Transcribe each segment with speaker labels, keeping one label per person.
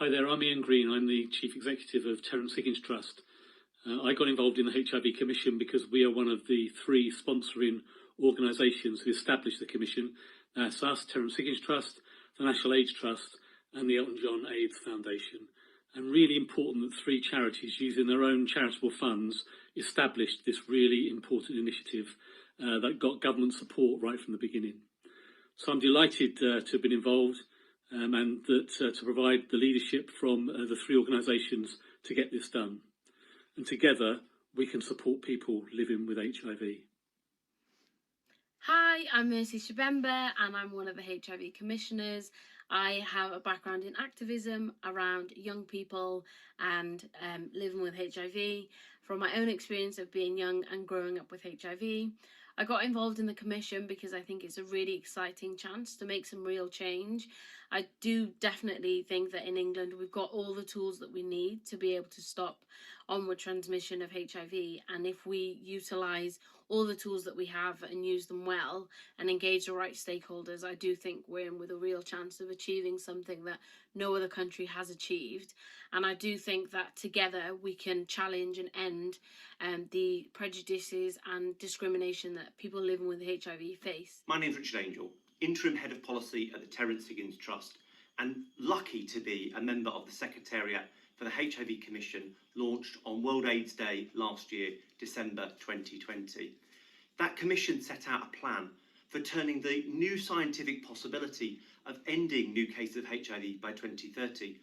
Speaker 1: Hi there, I'm Ian Green. I'm the Chief Executive of Terrence Higgins Trust. I got involved in the HIV Commission because we are one of the three sponsoring organisations who established the Commission. That's us, Terrence Higgins Trust, the National AIDS Trust and the Elton John AIDS Foundation. And really important that three charities using their own charitable funds established this really important initiative that got government support right from the beginning. So I'm delighted to have been involved and that to provide the leadership from the three organisations to get this done. And together we can support people living with HIV.
Speaker 2: Hi, I'm Shibemba and I'm one of the HIV Commissioners. I have a background in activism around young people and living with HIV. From my own experience of being young and growing up with HIV, I got involved in the Commission because I think it's a really exciting chance to make some real change. I do definitely think that in England we've got all the tools that we need to be able to stop onward transmission of HIV, and if we utilise all the tools that we have and use them well and engage the right stakeholders, I do think we're in with a real chance of achieving something that no other country has achieved. And I do think that together we can challenge and end the prejudices and discrimination that people living with HIV face.
Speaker 3: My name's Richard Angell, Interim Head of Policy at the Terrence Higgins Trust, and lucky to be a member of the Secretariat for the HIV Commission, launched on World AIDS Day last year, December 2020. That commission set out a plan for turning the new scientific possibility of ending new cases of HIV by 2030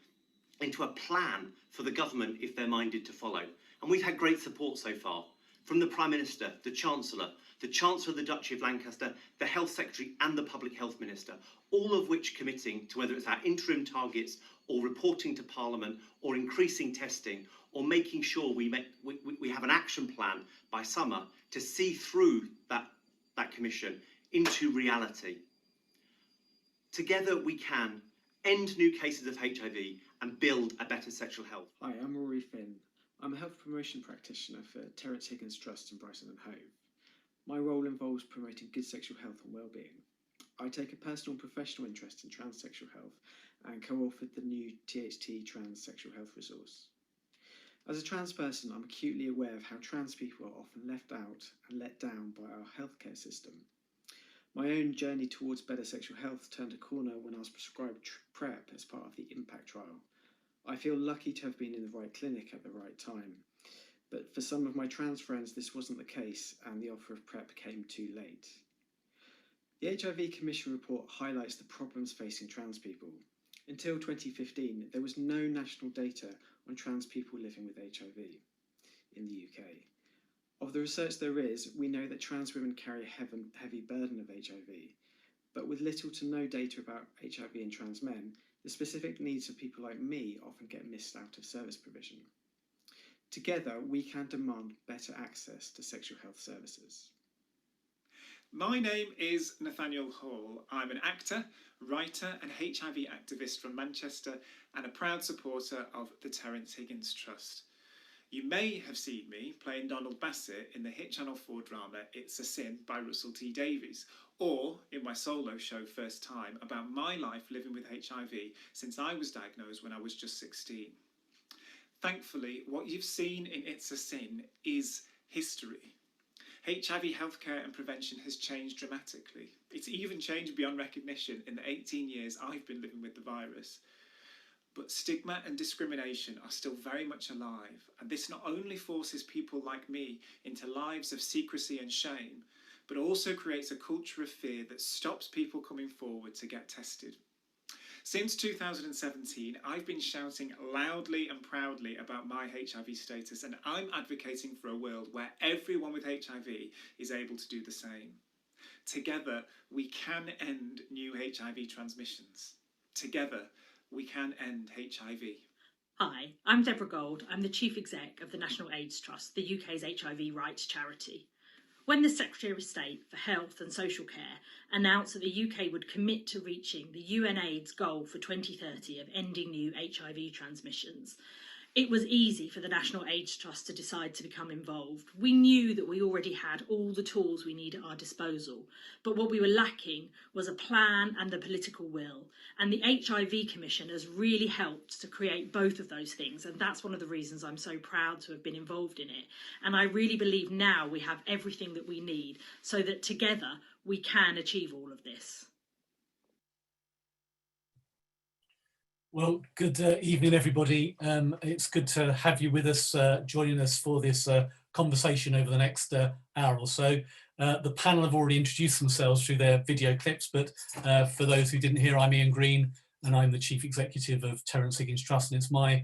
Speaker 3: into a plan for the government if they're minded to follow. And we've had great support so far from the Prime Minister, the Chancellor of the Duchy of Lancaster, the Health Secretary and the Public Health Minister, all of which committing to whether it's our interim targets or reporting to Parliament or increasing testing or making sure we have an action plan by summer to see through that commission into reality. Together we can end new cases of HIV and build a better sexual health.
Speaker 4: Hi, I'm Rory Finn. I'm a health promotion practitioner for Terrence Higgins Trust in Brighton and Hove. My role involves promoting good sexual health and well-being. I take a personal and professional interest in transsexual health and co-authored the new THT Trans Sexual Health Resource. As a trans person, I'm acutely aware of how trans people are often left out and let down by our healthcare system. My own journey towards better sexual health turned a corner when I was prescribed PrEP as part of the IMPACT trial. I feel lucky to have been in the right clinic at the right time, but for some of my trans friends this wasn't the case and the offer of PrEP came too late. The HIV Commission report highlights the problems facing trans people. Until 2015, there was no national data on trans people living with HIV in the UK. Of the research there is, we know that trans women carry a heavy burden of HIV, but with little to no data about HIV in trans men, the specific needs of people like me often get missed out of service provision. Together, we can demand better access to sexual health services.
Speaker 5: My name is Nathaniel Hall. I'm an actor, writer and HIV activist from Manchester and a proud supporter of the Terrence Higgins Trust. You may have seen me playing Donald Bassett in the hit Channel 4 drama It's a Sin by Russell T Davies, or in my solo show First Time about my life living with HIV since I was diagnosed when I was just 16. Thankfully, what you've seen in It's a Sin is history. HIV healthcare and prevention has changed dramatically. It's even changed beyond recognition in the 18 years I've been living with the virus. But stigma and discrimination are still very much alive, and this not only forces people like me into lives of secrecy and shame, but also creates a culture of fear that stops people coming forward to get tested. Since 2017, I've been shouting loudly and proudly about my HIV status, and I'm advocating for a world where everyone with HIV is able to do the same. Together, we can end new HIV transmissions. Together, we can end HIV.
Speaker 6: Hi, I'm Deborah Gold. I'm the Chief Exec of the National AIDS Trust, the UK's HIV rights charity. When the Secretary of State for Health and Social Care announced that the UK would commit to reaching the UN AIDS goal for 2030 of ending new HIV transmissions, It was easy for the National AIDS Trust to decide to become involved. We knew that we already had all the tools we need at our disposal, but what we were lacking was a plan and the political will. And the HIV Commission has really helped to create both of those things, and that's one of the reasons I'm so proud to have been involved in it. And I really believe now we have everything that we need so that together we can achieve all of this.
Speaker 7: Well, good evening, everybody. It's good to have you with us, joining us for this conversation over the next hour or so. The panel have already introduced themselves through their video clips, but for those who didn't hear, I'm Ian Green, and I'm the Chief Executive of Terrence Higgins Trust, and it's my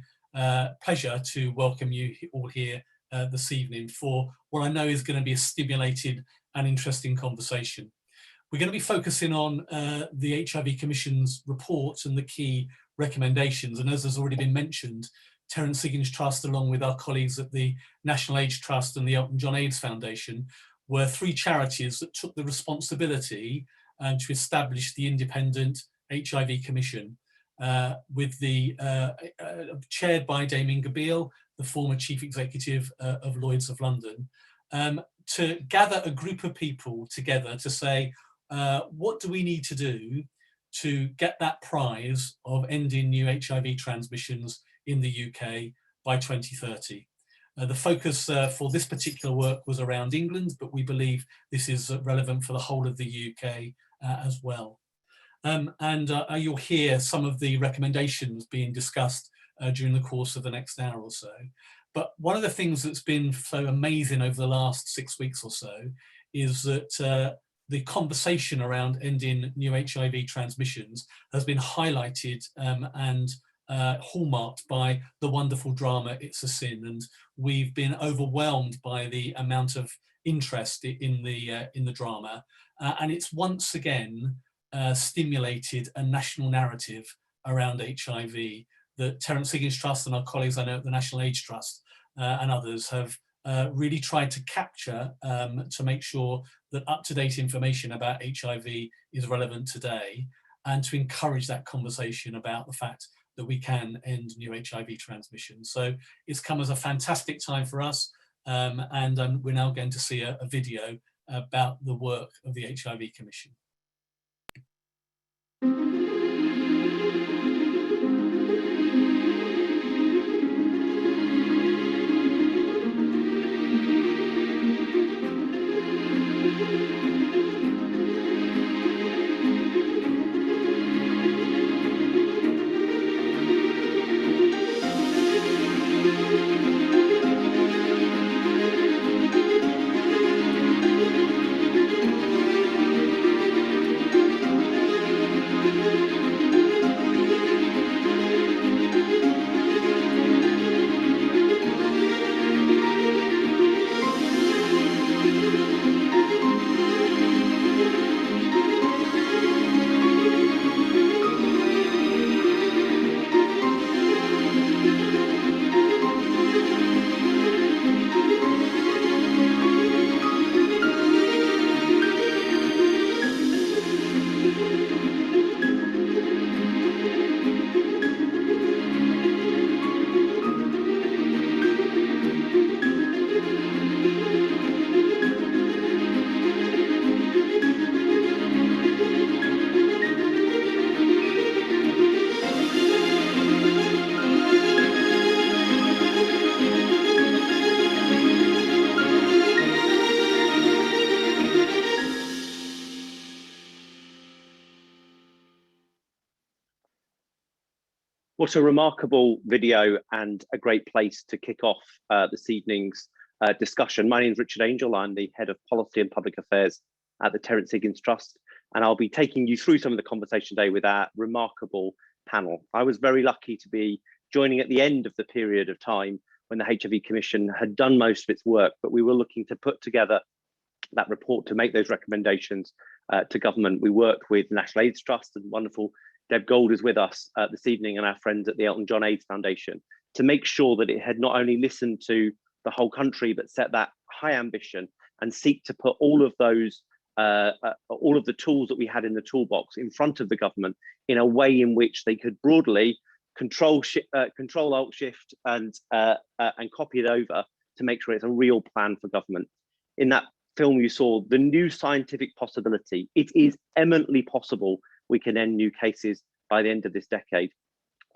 Speaker 7: pleasure to welcome you all here this evening for what I know is going to be a stimulated and interesting conversation. We're going to be focusing on the HIV Commission's report and the key recommendations, and as has already been mentioned, Terrence Higgins Trust, along with our colleagues at the National AIDS Trust and the Elton John AIDS Foundation, were three charities that took the responsibility to establish the independent HIV Commission, with the chaired by Damien Gabriel, the former Chief Executive of Lloyd's of London, to gather a group of people together to say, what do we need to do to get that prize of ending new HIV transmissions in the UK by 2030. The focus for this particular work was around England, but we believe this is relevant for the whole of the UK as well. You'll hear some of the recommendations being discussed during the course of the next hour or so. But one of the things that's been so amazing over the last 6 weeks or so is that the conversation around ending new HIV transmissions has been highlighted and hallmarked by the wonderful drama It's a Sin, and we've been overwhelmed by the amount of interest in the drama, and it's once again stimulated a national narrative around HIV that Terrence Higgins Trust and our colleagues I know at the National AIDS Trust and others have really tried to capture to make sure that up-to-date information about HIV is relevant today, and to encourage that conversation about the fact that we can end new HIV transmission. So it's come as a fantastic time for us, and we're now going to see a video about the work of the HIV Commission.
Speaker 8: What a remarkable video and a great place to kick off this evening's discussion. My name is Richard Angell. I'm the Head of Policy and Public Affairs at the Terrence Higgins Trust, and I'll be taking you through some of the conversation today with our remarkable panel. I was very lucky to be joining at the end of the period of time when the HIV Commission had done most of its work, but we were looking to put together that report to make those recommendations to government. We worked with the National AIDS Trust, and wonderful Deb Gold is with us this evening, and our friends at the Elton John AIDS Foundation, to make sure that it had not only listened to the whole country, but set that high ambition and seek to put all of those, all of the tools that we had in the toolbox in front of the government in a way in which they could broadly Control Alt Shift and copy it over to make sure it's a real plan for government. In that film, you saw the new scientific possibility. It is eminently possible we can end new cases by the end of this decade.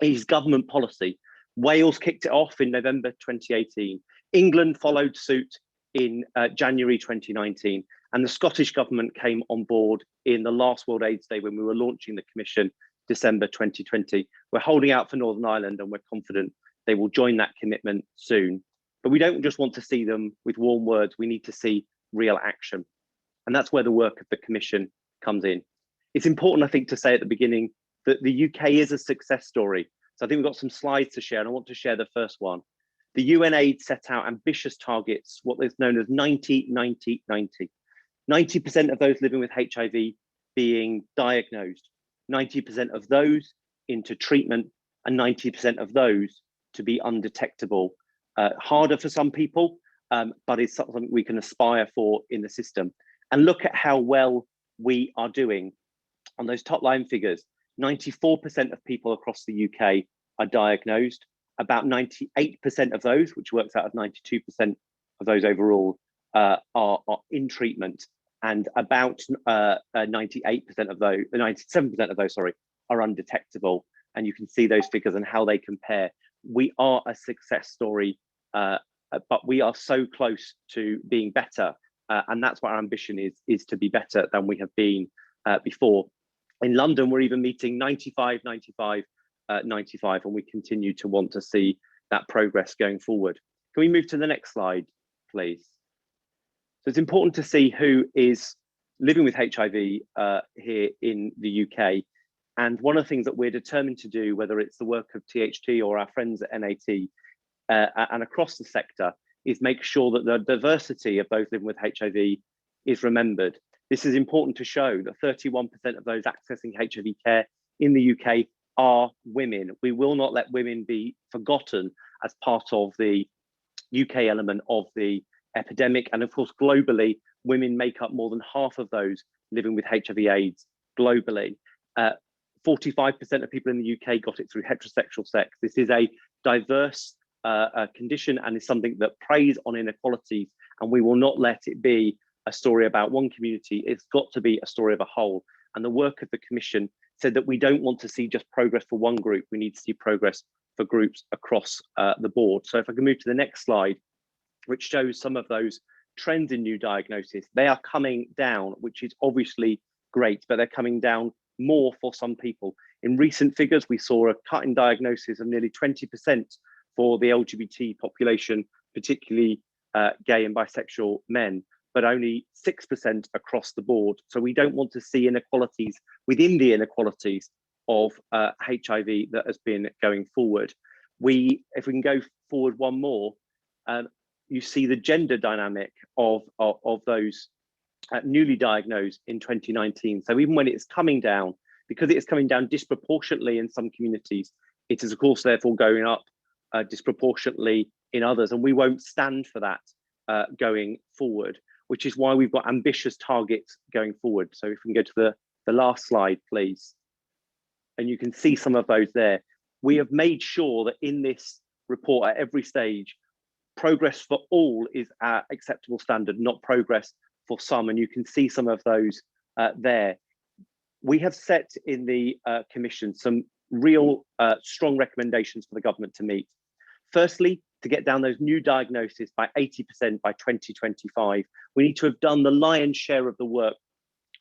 Speaker 8: It is government policy. Wales kicked it off in November 2018. England followed suit in January 2019. And the Scottish government came on board in the last World AIDS Day when we were launching the Commission, December 2020. We're holding out for Northern Ireland and we're confident they will join that commitment soon. But we don't just want to see them with warm words, we need to see real action. And that's where the work of the Commission comes in. It's important, I think, to say at the beginning that the UK is a success story. So I think we've got some slides to share, and I want to share the first one. The UNAIDS set out ambitious targets, what is known as 90-90-90. 90% of those living with HIV being diagnosed, 90% of those into treatment, and 90% of those to be undetectable. Harder for some people, but it's something we can aspire for in the system. And look at how well we are doing on those top line figures. 94% of people across the UK are diagnosed. About 98% of those, which works out of 92% of those overall, are in treatment, and about 98% of those, 97% of those, sorry, are undetectable. And you can see those figures and how they compare. We are a success story, but we are so close to being better, and that's what our ambition is to be better than we have been before. In London, we're even meeting 95, 95, 95, and we continue to want to see that progress going forward. Can we move to the next slide, please? So it's important to see who is living with HIV here in the UK. And one of the things that we're determined to do, whether it's the work of THT or our friends at NAT and across the sector, is make sure that the diversity of those living with HIV is remembered. This is important to show that 31% of those accessing HIV care in the UK are women. We will not let women be forgotten as part of the UK element of the epidemic. And of course, globally, women make up more than half of those living with HIV/AIDS globally. 45% of people in the UK got it through heterosexual sex. This is a diverse condition and is something that preys on inequalities, and we will not let it be a story about one community. It's got to be a story of a whole. And the work of the Commission said that we don't want to see just progress for one group, we need to see progress for groups across the board. So if I can move to the next slide, which shows some of those trends in new diagnosis. They are coming down, which is obviously great, but they're coming down more for some people. In recent figures, we saw a cut in diagnosis of nearly 20% for the LGBT population, particularly gay and bisexual men, but only 6% across the board. So we don't want to see inequalities within the inequalities of HIV that has been going forward. If we can go forward one more, you see the gender dynamic of those newly diagnosed in 2019. So even when it's coming down, because it's coming down disproportionately in some communities, it is of course therefore going up disproportionately in others, and we won't stand for that going forward, which is why we've got ambitious targets going forward. So if we can go to the last slide, please. And you can see some of those there. We have made sure that in this report at every stage, progress for all is our acceptable standard, not progress for some. And you can see some of those there. We have set in the Commission some real strong recommendations for the government to meet. Firstly, to get down those new diagnoses by 80% by 2025. We need to have done the lion's share of the work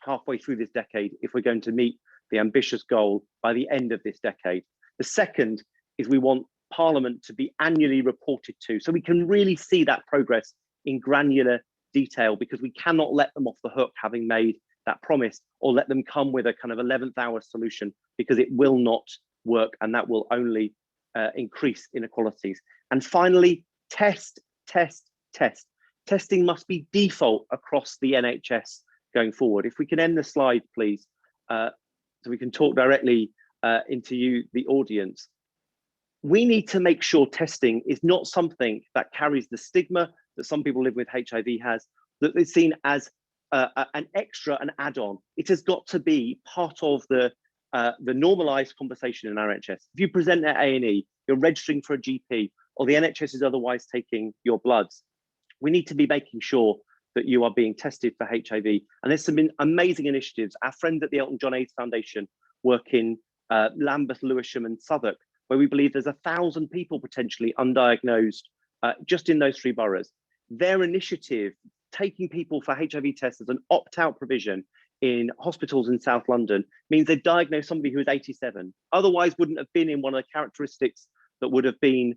Speaker 8: halfway through this decade if we're going to meet the ambitious goal by the end of this decade. The second is we want Parliament to be annually reported to, so we can really see that progress in granular detail, because we cannot let them off the hook having made that promise, or let them come with a kind of 11th hour solution, because it will not work, and that will only increase inequalities. And finally, test. Testing must be default across the NHS going forward. If we can end the slide, please, so we can talk directly into you, the audience. We need to make sure testing is not something that carries the stigma that some people live with HIV has, that is seen as an extra, an add-on. It has got to be part of the the normalised conversation in our NHS. If you present at A&E, you're registering for a GP, or the NHS is otherwise taking your bloods, we need to be making sure that you are being tested for HIV. And there's some amazing initiatives. Our friends at the Elton John AIDS Foundation work in Lambeth, Lewisham and Southwark, where we believe there's 1,000 people potentially undiagnosed just in those 3 boroughs. Their initiative, taking people for HIV tests as an opt-out provision in hospitals in South London, means they diagnose somebody who is 87, otherwise wouldn't have been in one of the characteristics that would have been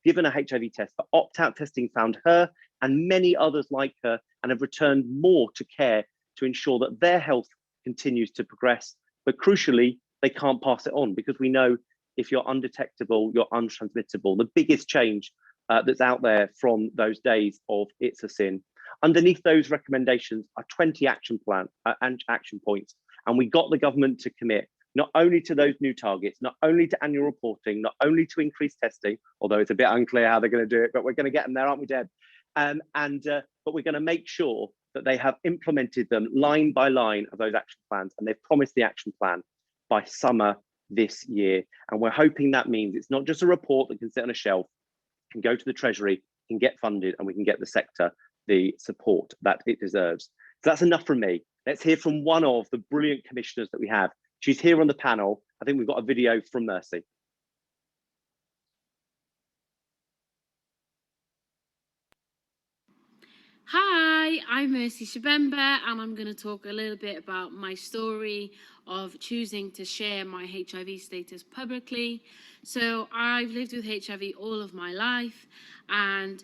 Speaker 8: given a HIV test. But opt-out testing found her and many others like her and have returned more to care to ensure that their health continues to progress. But crucially, they can't pass it on, because we know if you're undetectable, you're untransmittable. The biggest change that's out there from those days of It's a Sin. Underneath those recommendations are 20 action points, and we got the government to commit not only to those new targets, not only to annual reporting, not only to increased testing, although it's a bit unclear how they're going to do it, but we're going to get them there, aren't we, Deb? But we're going to make sure that they have implemented them line by line of those action plans, and they've promised the action plan by summer this year. And we're hoping that means it's not just a report that can sit on a shelf, can go to the Treasury, can get funded, and we can get the sector the support that it deserves. So that's enough from me. Let's hear from one of the brilliant commissioners that we have. She's here on the panel. I think we've got a video from Mercy.
Speaker 2: Hi, I'm Mercy Shibemba, and I'm going to talk a little bit about my story of choosing to share my HIV status publicly. So I've lived with HIV all of my life, and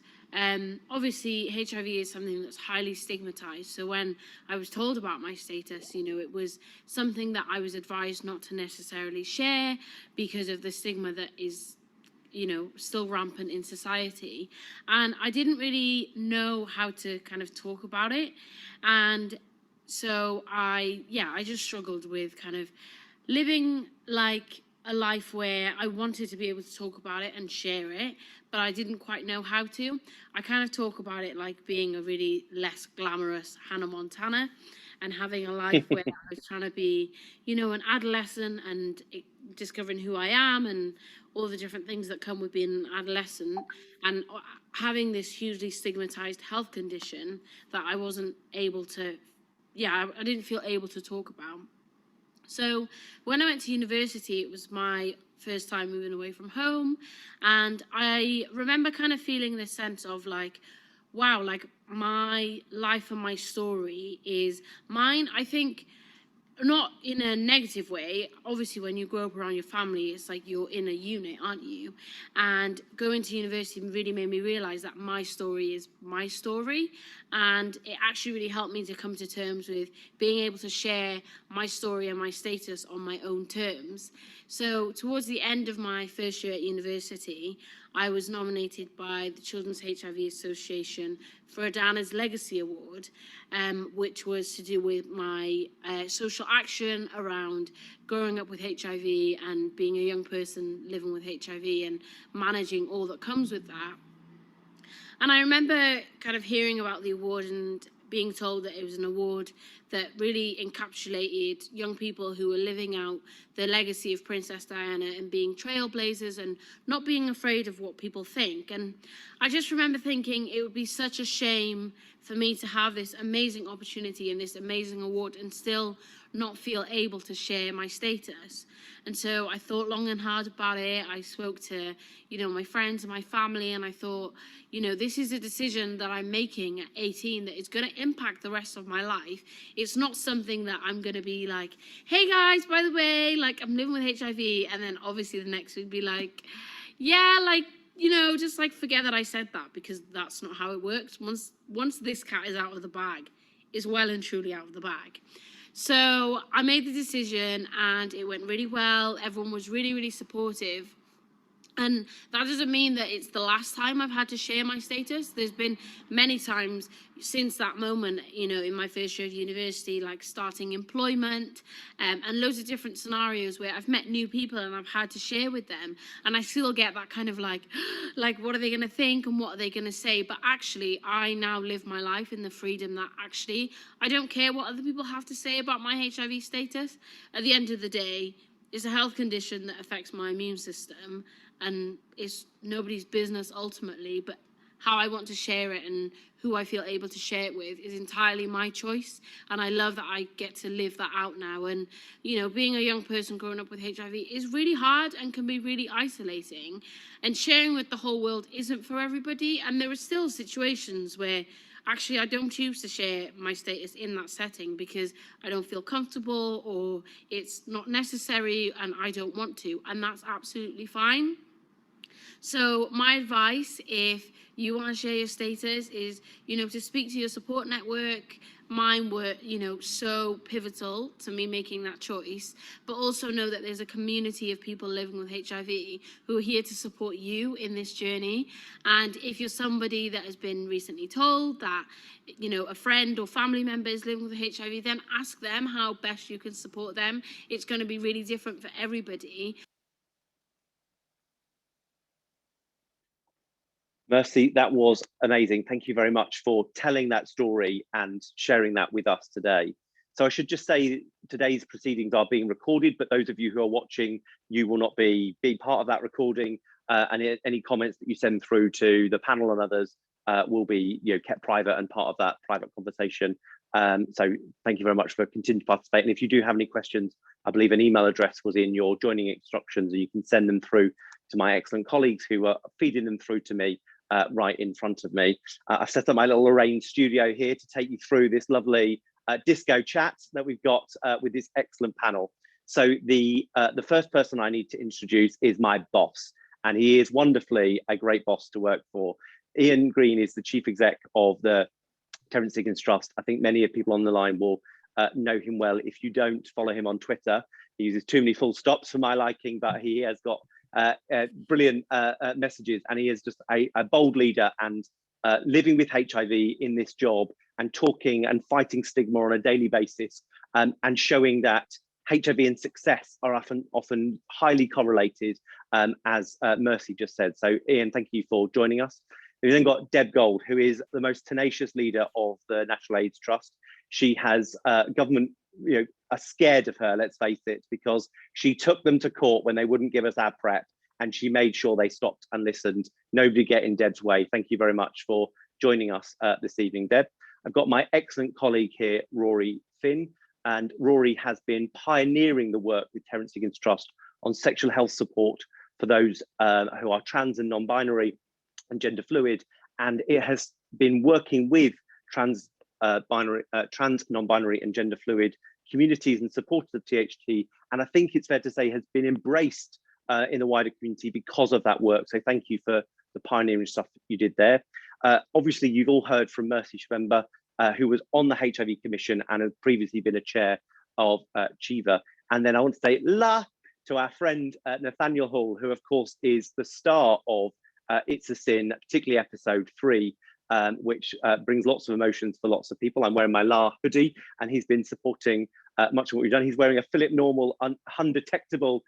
Speaker 2: obviously HIV is something that's highly stigmatized. So when I was told about my status, it was something that I was advised not to necessarily share because of the stigma that is still rampant in society. And I didn't really know how to kind of talk about it. And so I just struggled with kind of living like a life where I wanted to be able to talk about it and share it, but I didn't quite know how to. I kind of talk about it like being a really less glamorous Hannah Montana, and having a life where I was trying to be, an adolescent and discovering who I am and all the different things that come with being an adolescent, and having this hugely stigmatized health condition that I wasn't able to, I didn't feel able to talk about. So when I went to university, it was my first time moving away from home, and I remember kind of feeling this sense of like, wow, like my life and my story is mine. I think not in a negative way. Obviously, when you grow up around your family, it's like you're in a unit, aren't you? And going to university really made me realize that my story is my story. And it actually really helped me to come to terms with being able to share my story and my status on my own terms. So towards the end of my first year at university, I was nominated by the Children's HIV Association for a Diana's Legacy Award, which was to do with my social action around growing up with HIV and being a young person living with HIV and managing all that comes with that. And I remember kind of hearing about the award and being told that it was an award that really encapsulated young people who were living out the legacy of Princess Diana and being trailblazers and not being afraid of what people think. And I just remember thinking it would be such a shame for me to have this amazing opportunity and this amazing award and still not feel able to share my status. And so I thought long and hard about it. I spoke to, my friends and my family, and I thought, this is a decision that I'm making at 18 that is going to impact the rest of my life. It's not something that I'm going to be like, hey guys, by the way, like I'm living with HIV. And then obviously the next week be like, yeah, like, just like forget that I said that, because that's not how it works. Once this cat is out of the bag, it's well and truly out of the bag. So I made the decision and it went really well. Everyone was really, really supportive. And that doesn't mean that it's the last time I've had to share my status. There's been many times since that moment, you know, in my first year of university, like starting employment, and loads of different scenarios where I've met new people and I've had to share with them. And I still get that kind of like what are they going to think and what are they going to say? But actually, I now live my life in the freedom that actually I don't care what other people have to say about my HIV status. At the end of the day, it's a health condition that affects my immune system, and it's nobody's business ultimately, but how I want to share it and who I feel able to share it with is entirely my choice. And I love that I get to live that out now. And, you know, being a young person growing up with HIV is really hard and can be really isolating. And sharing with the whole world isn't for everybody. And there are still situations where actually I don't choose to share my status in that setting because I don't feel comfortable or it's not necessary and I don't want to. And that's absolutely fine. So my advice, if you want to share your status, is, you know, to speak to your support network. Mine were, you know, so pivotal to me making that choice, but also know that there's a community of people living with HIV who are here to support you in this journey. And if you're somebody that has been recently told that, you know, a friend or family member is living with HIV, then ask them how best you can support them. It's going to be really different for everybody.
Speaker 8: Mercy, that was amazing. Thank you very much for telling that story and sharing that with us today. So I should just say today's proceedings are being recorded, but those of you who are watching, you will not be part of that recording, and any comments that you send through to the panel and others will be, you know, kept private and part of that private conversation. So thank you very much for continuing to participate. And if you do have any questions, I believe an email address was in your joining instructions, and you can send them through to my excellent colleagues who are feeding them through to me right in front of me. I've set up my little arranged studio here to take you through this lovely disco chat that we've got with this excellent panel. So the first person I need to introduce is my boss, and he is wonderfully a great boss to work for. Ian Green is the chief exec of the Terrence Higgins Trust. I think many of people on the line will know him well. If you don't follow him on Twitter, he uses too many full stops for my liking, but he has got brilliant messages, and he is just a bold leader and living with HIV in this job and talking and fighting stigma on a daily basis, and showing that HIV and success are often highly correlated, as Mercy just said. So Ian, thank you for joining us. We've then got Deb Gold, who is the most tenacious leader of the National AIDS Trust. She has government, you know, are scared of her, let's face it, because she took them to court when they wouldn't give us our PrEP, and she made sure they stopped and listened. Nobody get in Deb's way. Thank you very much for joining us this evening, Deb. I've got my excellent colleague here, Rory Finn, and Rory has been pioneering the work with Terrence Higgins Trust on sexual health support for those who are trans and non-binary and gender fluid, and it has been working with trans, non-binary and gender fluid communities and supporters of THT, and I think it's fair to say has been embraced in the wider community because of that work. So thank you for the pioneering stuff that you did there. Obviously, you've all heard from Mercy Shibemba, who was on the HIV Commission and had previously been a chair of CHIVA. And then I want to say la to our friend Nathaniel Hall, who of course is the star of It's a Sin, particularly episode 3, which brings lots of emotions for lots of people. I'm wearing my La hoodie, and he's been supporting much of what we've done. He's wearing a Philip Normal undetectable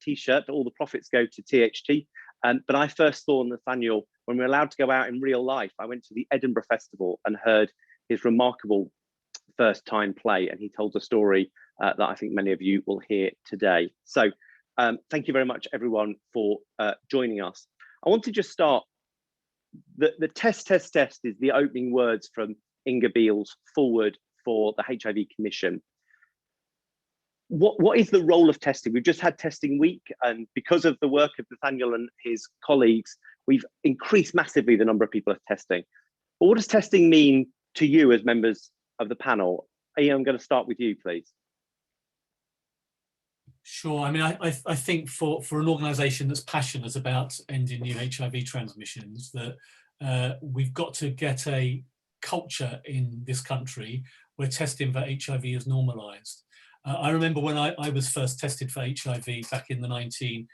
Speaker 8: t-shirt. All the profits go to THT. But I first saw Nathaniel when we were allowed to go out in real life. I went to the Edinburgh Festival and heard his remarkable first time play, and he told a story that I think many of you will hear today. So thank you very much, everyone, for joining us. I want to just start. The test is the opening words from Inga Beale's forward for the HIV Commission. What is the role of testing? We've just had testing week, and because of the work of Nathaniel and his colleagues, we've increased massively the number of people testing. But what does testing mean to you as members of the panel? Ian, I'm going to start with you, please.
Speaker 7: Sure. I mean, I think for an organisation that's passionate about ending new HIV transmissions, that we've got to get a culture in this country where testing for HIV is normalised. I remember when I was first tested for HIV back in the 1980s,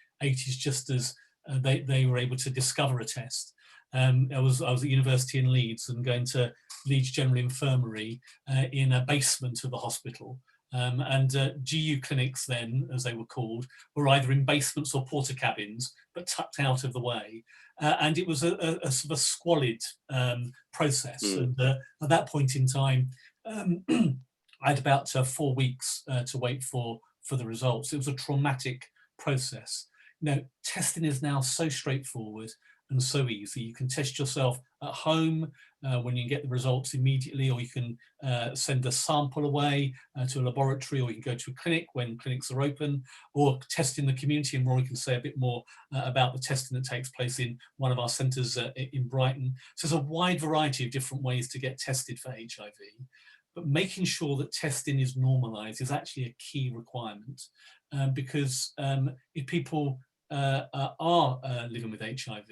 Speaker 7: just as they were able to discover a test. I was at university in Leeds and going to Leeds General Infirmary in a basement of the hospital. GU clinics then, as they were called, were either in basements or porter cabins, but tucked out of the way. And it was a sort of squalid process. And at that point in time, I had about 4 weeks to wait for the results. It was a traumatic process. Testing is now so straightforward and so easy. You can test yourself at home when you get the results immediately, or you can send a sample away to a laboratory, or you can go to a clinic when clinics are open, or test in the community. And Rory can say a bit more about the testing that takes place in one of our centres in Brighton. So there's a wide variety of different ways to get tested for HIV. But making sure that testing is normalised is actually a key requirement, because if people are living with HIV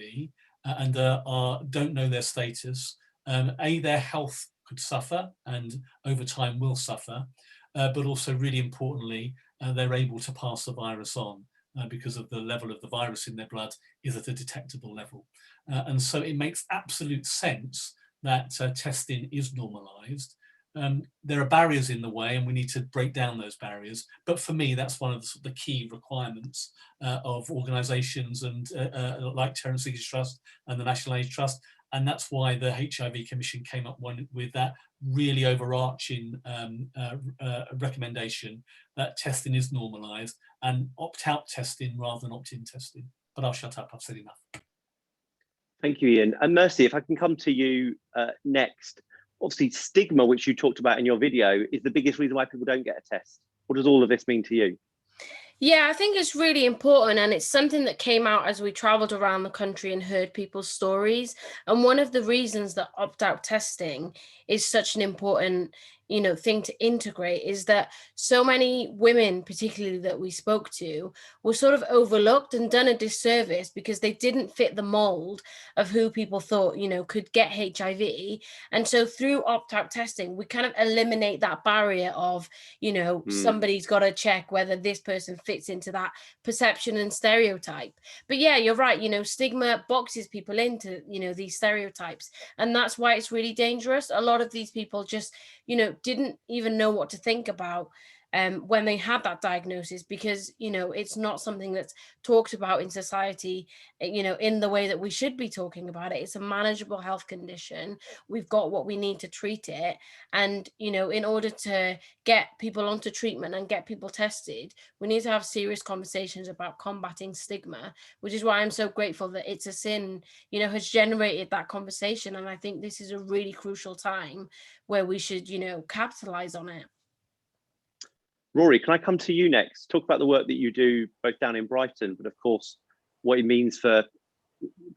Speaker 7: and don't know their status, their health could suffer and over time will suffer, but also really importantly, they're able to pass the virus on because of the level of the virus in their blood is at a detectable level. And so it makes absolute sense that testing is normalised. There are barriers in the way and we need to break down those barriers. But for me, that's one of the key requirements of organisations and like Terrence Higgins Trust and the National AIDS Trust. And that's why the HIV Commission came up with that really overarching recommendation that testing is normalised and opt-out testing rather than opt-in testing. But I'll shut up, I've said enough.
Speaker 8: Thank you, Ian. And Mercy, if I can come to you next. Obviously, stigma, which you talked about in your video, is the biggest reason why people don't get a test. What does all of this mean to you?
Speaker 2: Yeah, I think it's really important, and it's something that came out as we travelled around the country and heard people's stories. And one of the reasons that opt-out testing is such an important, thing to integrate is that so many women, particularly that we spoke to, were sort of overlooked and done a disservice because they didn't fit the mold of who people thought, could get HIV. And so through opt-out testing, we kind of eliminate that barrier of, somebody's got to check whether this person fits into that perception and stereotype. But yeah, you're right, stigma boxes people into, these stereotypes. And that's why it's really dangerous. A lot of these people just, didn't even know what to think about when they had that diagnosis, because, it's not something that's talked about in society, in the way that we should be talking about it. It's a manageable health condition. We've got what we need to treat it. And, in order to get people onto treatment and get people tested, we need to have serious conversations about combating stigma, which is why I'm so grateful that It's a Sin, has generated that conversation. And I think this is a really crucial time where we should, capitalize on it.
Speaker 8: Rory, can I come to you next? Talk about the work that you do both down in Brighton, but of course, what it means for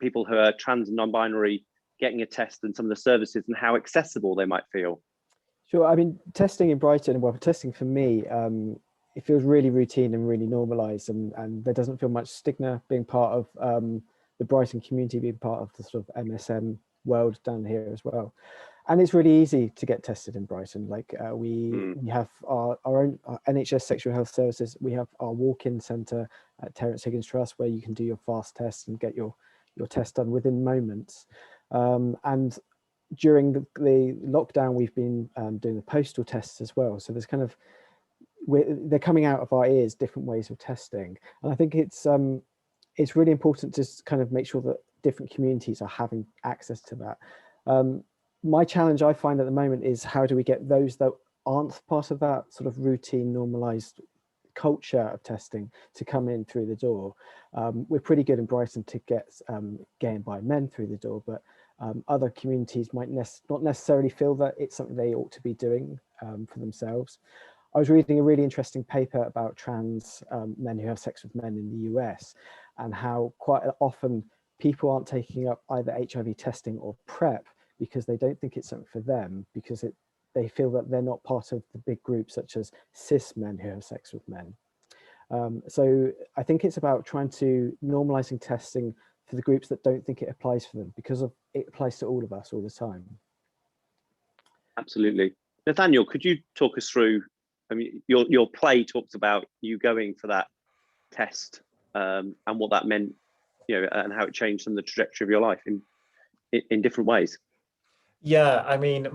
Speaker 8: people who are trans and non-binary getting a test and some of the services and how accessible they might feel.
Speaker 9: Sure. I mean, testing in Brighton, well, testing for me, it feels really routine and really normalised, and there doesn't feel much stigma being part of the Brighton community, being part of the sort of MSM world down here as well. And it's really easy to get tested in Brighton. Like we have our own NHS sexual health services. We have our walk-in centre at Terrence Higgins Trust where you can do your fast test and get your test done within moments. And during the lockdown, we've been doing the postal tests as well. So there's kind of, they're coming out of our ears, different ways of testing. And I think it's really important to kind of make sure that different communities are having access to that. My challenge I find at the moment is how do we get those that aren't part of that sort of routine, normalised culture of testing to come in through the door. We're pretty good in Brighton to get gay and bi men through the door, but other communities might not necessarily feel that it's something they ought to be doing for themselves. I was reading a really interesting paper about trans men who have sex with men in the US, and how quite often people aren't taking up either HIV testing or PrEP because they don't think it's something for them, because they feel that they're not part of the big groups such as cis men who have sex with men. So I think it's about trying to normalising testing for the groups that don't think it applies for them, because it applies to all of us all the time.
Speaker 8: Absolutely. Nathaniel, could you talk us through, I mean, your play talks about you going for that test and what that meant and how it changed some of the trajectory of your life in different ways.
Speaker 10: Yeah, I mean,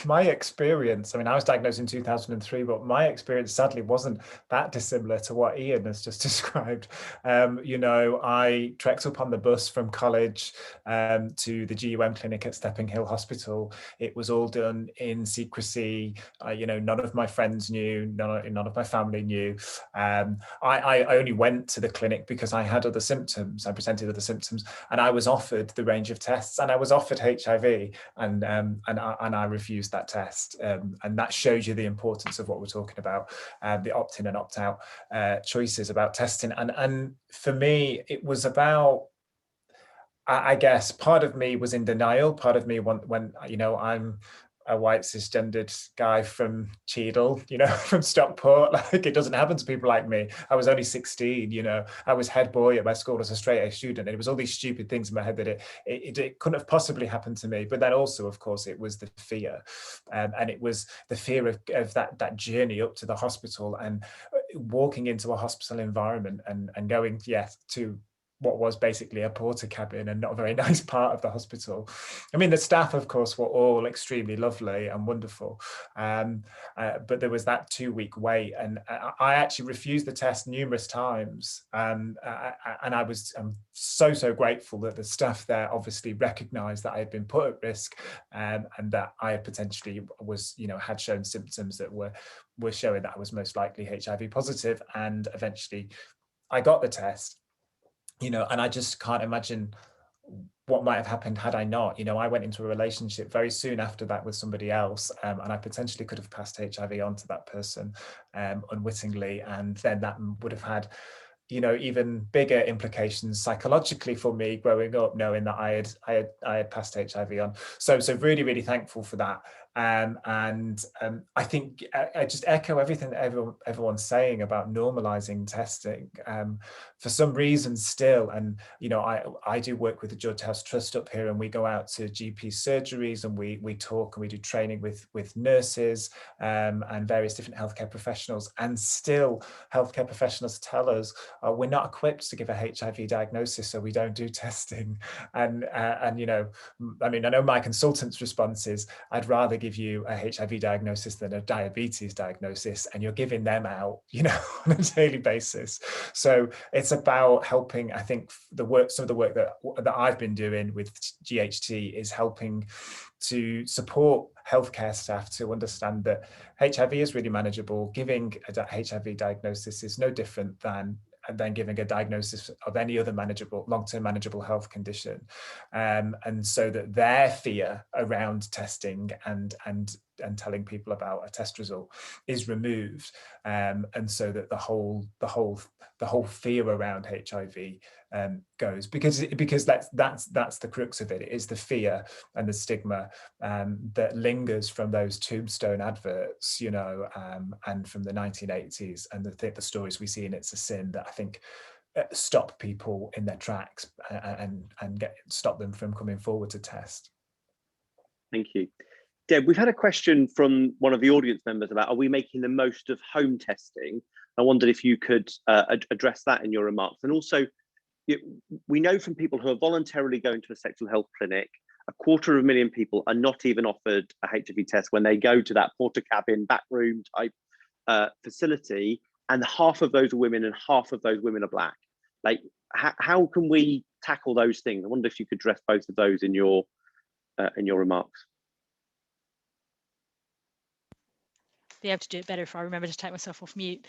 Speaker 10: my experience, I mean, I was diagnosed in 2003, but my experience sadly wasn't that dissimilar to what Ian has just described. I trekked up on the bus from college to the GUM clinic at Stepping Hill Hospital. It was all done in secrecy. None of my friends knew, none of my family knew. I only went to the clinic because I had other symptoms. I presented other symptoms, and I was offered the range of tests, and I was offered HIV, and I refused that test, and that shows you the importance of what we're talking about, the opt-in and opt-out choices about testing. And for me, it was about, I guess, part of me was in denial. Part of me, when I'm a white cisgendered guy from Cheadle, from Stockport, like, it doesn't happen to people like me. I was only 16, I was head boy at my school as a straight A student, and it was all these stupid things in my head that it couldn't have possibly happened to me. But then also, of course, it was the fear, and it was the fear of that journey up to the hospital and walking into a hospital environment and going to what was basically a porter cabin and not a very nice part of the hospital. I mean, the staff, of course, were all extremely lovely and wonderful, but there was that 2-week wait, and I actually refused the test numerous times, and I'm so grateful that the staff there obviously recognised that I had been put at risk, and that I potentially was, had shown symptoms that were showing that I was most likely HIV positive, and eventually I got the test. And I just can't imagine what might have happened had I not. I went into a relationship very soon after that with somebody else, and I potentially could have passed HIV on to that person unwittingly, and then that would have had even bigger implications psychologically for me growing up, knowing that I had passed HIV on. So really, really thankful for that. I think I just echo everything that everyone's saying about normalizing testing. For some reason still, and I do work with the George House Trust up here, and we go out to GP surgeries, and we talk, and we do training with nurses and various different healthcare professionals, and still healthcare professionals tell us we're not equipped to give a HIV diagnosis, so we don't do testing. And I know my consultant's response is, I'd rather give you a HIV diagnosis than a diabetes diagnosis, and you're giving them out, on a daily basis. So it's about helping. I think some of the work that I've been doing with GHT is helping to support healthcare staff to understand that HIV is really manageable. Giving a HIV diagnosis is no different than giving a diagnosis of any other long-term manageable health condition, and so that their fear around testing and telling people about a test result is removed, and so that the whole fear around HIV goes, because that's the crux of it. It is the fear and the stigma that lingers from those tombstone adverts, and from the 1980s, and the stories we see in It's a Sin that I think stop people in their tracks and stop them from coming forward to test.
Speaker 8: Thank you. Deb, we've had a question from one of the audience members about, are we making the most of home testing? I wondered if you could address that in your remarks. And also, we know from people who are voluntarily going to a sexual health clinic, 250,000 people are not even offered a HIV test when they go to that porter cabin, backroom type facility, and half of those are women and half of those women are Black. Like, how can we tackle those things? I wonder if you could address both of those in your remarks.
Speaker 6: Be able to do it better if I remember to take myself off mute.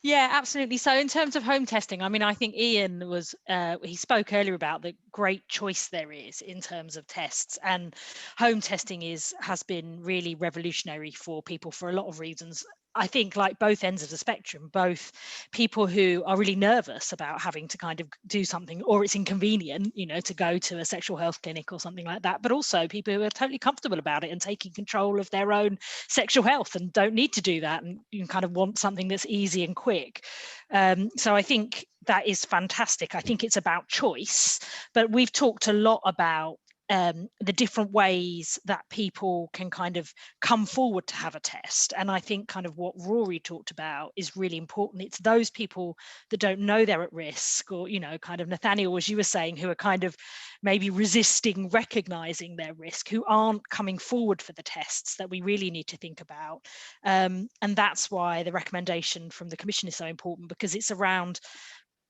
Speaker 6: Yeah, absolutely. So in terms of home testing, I mean, I think Ian was, he spoke earlier about the great choice there is in terms of tests, and home testing has been really revolutionary for people for a lot of reasons. I think, like, both ends of the spectrum, both people who are really nervous about having to kind of do something, or it's inconvenient, to go to a sexual health clinic or something like that, but also people who are totally comfortable about it and taking control of their own sexual health and don't need to do that, and you kind of want something that's easy and quick. So I think that is fantastic. I think it's about choice, but we've talked a lot about the different ways that people can kind of come forward to have a test. And I think kind of what Rory talked about is really important. It's those people that don't know they're at risk, or, you know, kind of Nathaniel, as you were saying, who are kind of maybe resisting recognizing their risk, who aren't coming forward for the tests, that we really need to think about. And that's why the recommendation from the Commission is so important, because it's around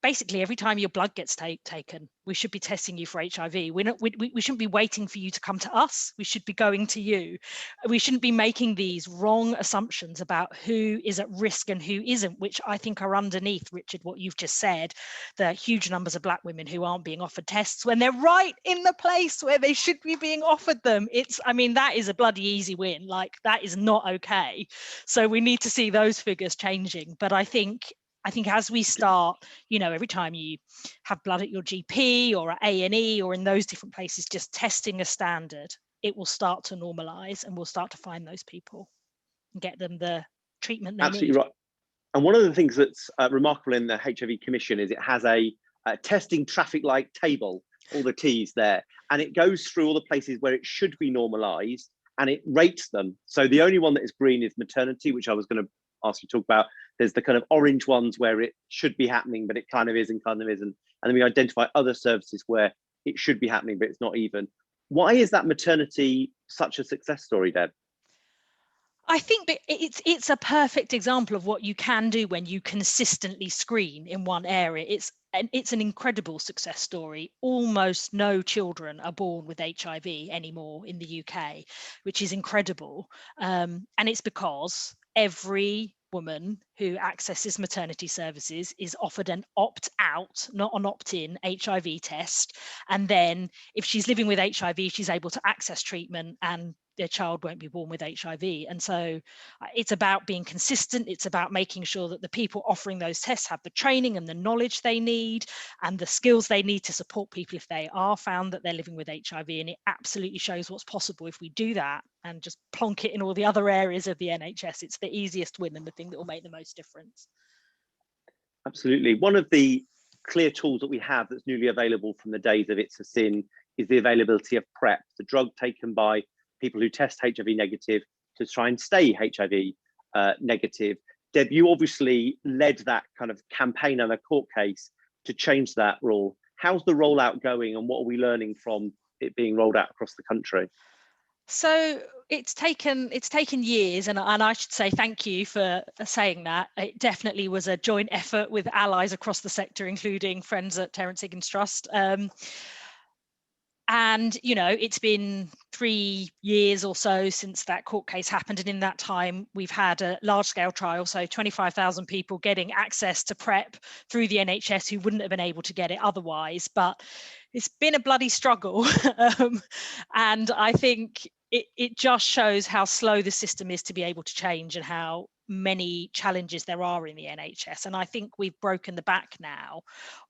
Speaker 6: basically every time your blood gets taken, we should be testing you for HIV. We shouldn't be waiting for you to come to us. We should be going to you. We shouldn't be making these wrong assumptions about who is at risk and who isn't, which I think are underneath, Richard, what you've just said. The huge numbers of Black women who aren't being offered tests when they're right in the place where they should be being offered them. I mean, that is a bloody easy win. Like, that is not okay. So we need to see those figures changing. But I think as we start, you know, every time you have blood at your GP or at A&E or in those different places, just testing a standard, it will start to normalise, and we'll start to find those people and get them the treatment they
Speaker 8: Absolutely
Speaker 6: need.
Speaker 8: right. And one of the things that's remarkable in the HIV Commission is it has a testing traffic light table, all the T's there, and it goes through all the places where it should be normalised and it rates them. So the only one that is green is maternity, which I was going to ask you to talk about. There's the kind of orange ones where it should be happening, but it kind of is and kind of isn't. And then we identify other services where it should be happening, but it's not even. Why is that maternity such a success story, Deb?
Speaker 6: I think it's a perfect example of what you can do when you consistently screen in one area. It's an incredible success story. Almost no children are born with HIV anymore in the UK, which is incredible. And it's because every woman who accesses maternity services is offered an opt-out, not an opt-in HIV test. And then if she's living with HIV, she's able to access treatment and their child won't be born with HIV. And so it's about being consistent. It's about making sure that the people offering those tests have the training and the knowledge they need and the skills they need to support people if they are found that they're living with HIV. And it absolutely shows what's possible if we do that and just plonk it in all the other areas of the NHS. It's the easiest win and the thing that will make the most difference.
Speaker 8: Absolutely. One of the clear tools that we have that's newly available from the days of It's a Sin is the availability of PrEP, the drug taken by people who test HIV negative to try and stay HIV negative. Deb, you obviously led that kind of campaign and a court case to change that rule. How's the rollout going, and what are we learning from it being rolled out across the country?
Speaker 6: So it's taken years, and I should say thank you for saying that. It definitely was a joint effort with allies across the sector, including friends at Terrence Higgins Trust. And, you know, it's been 3 years or so since that court case happened. And in that time, we've had a large scale trial. So 25,000 people getting access to PrEP through the NHS who wouldn't have been able to get it otherwise. But it's been a bloody struggle. And I think it just shows how slow the system is to be able to change and how many challenges there are in the NHS. And I think we've broken the back now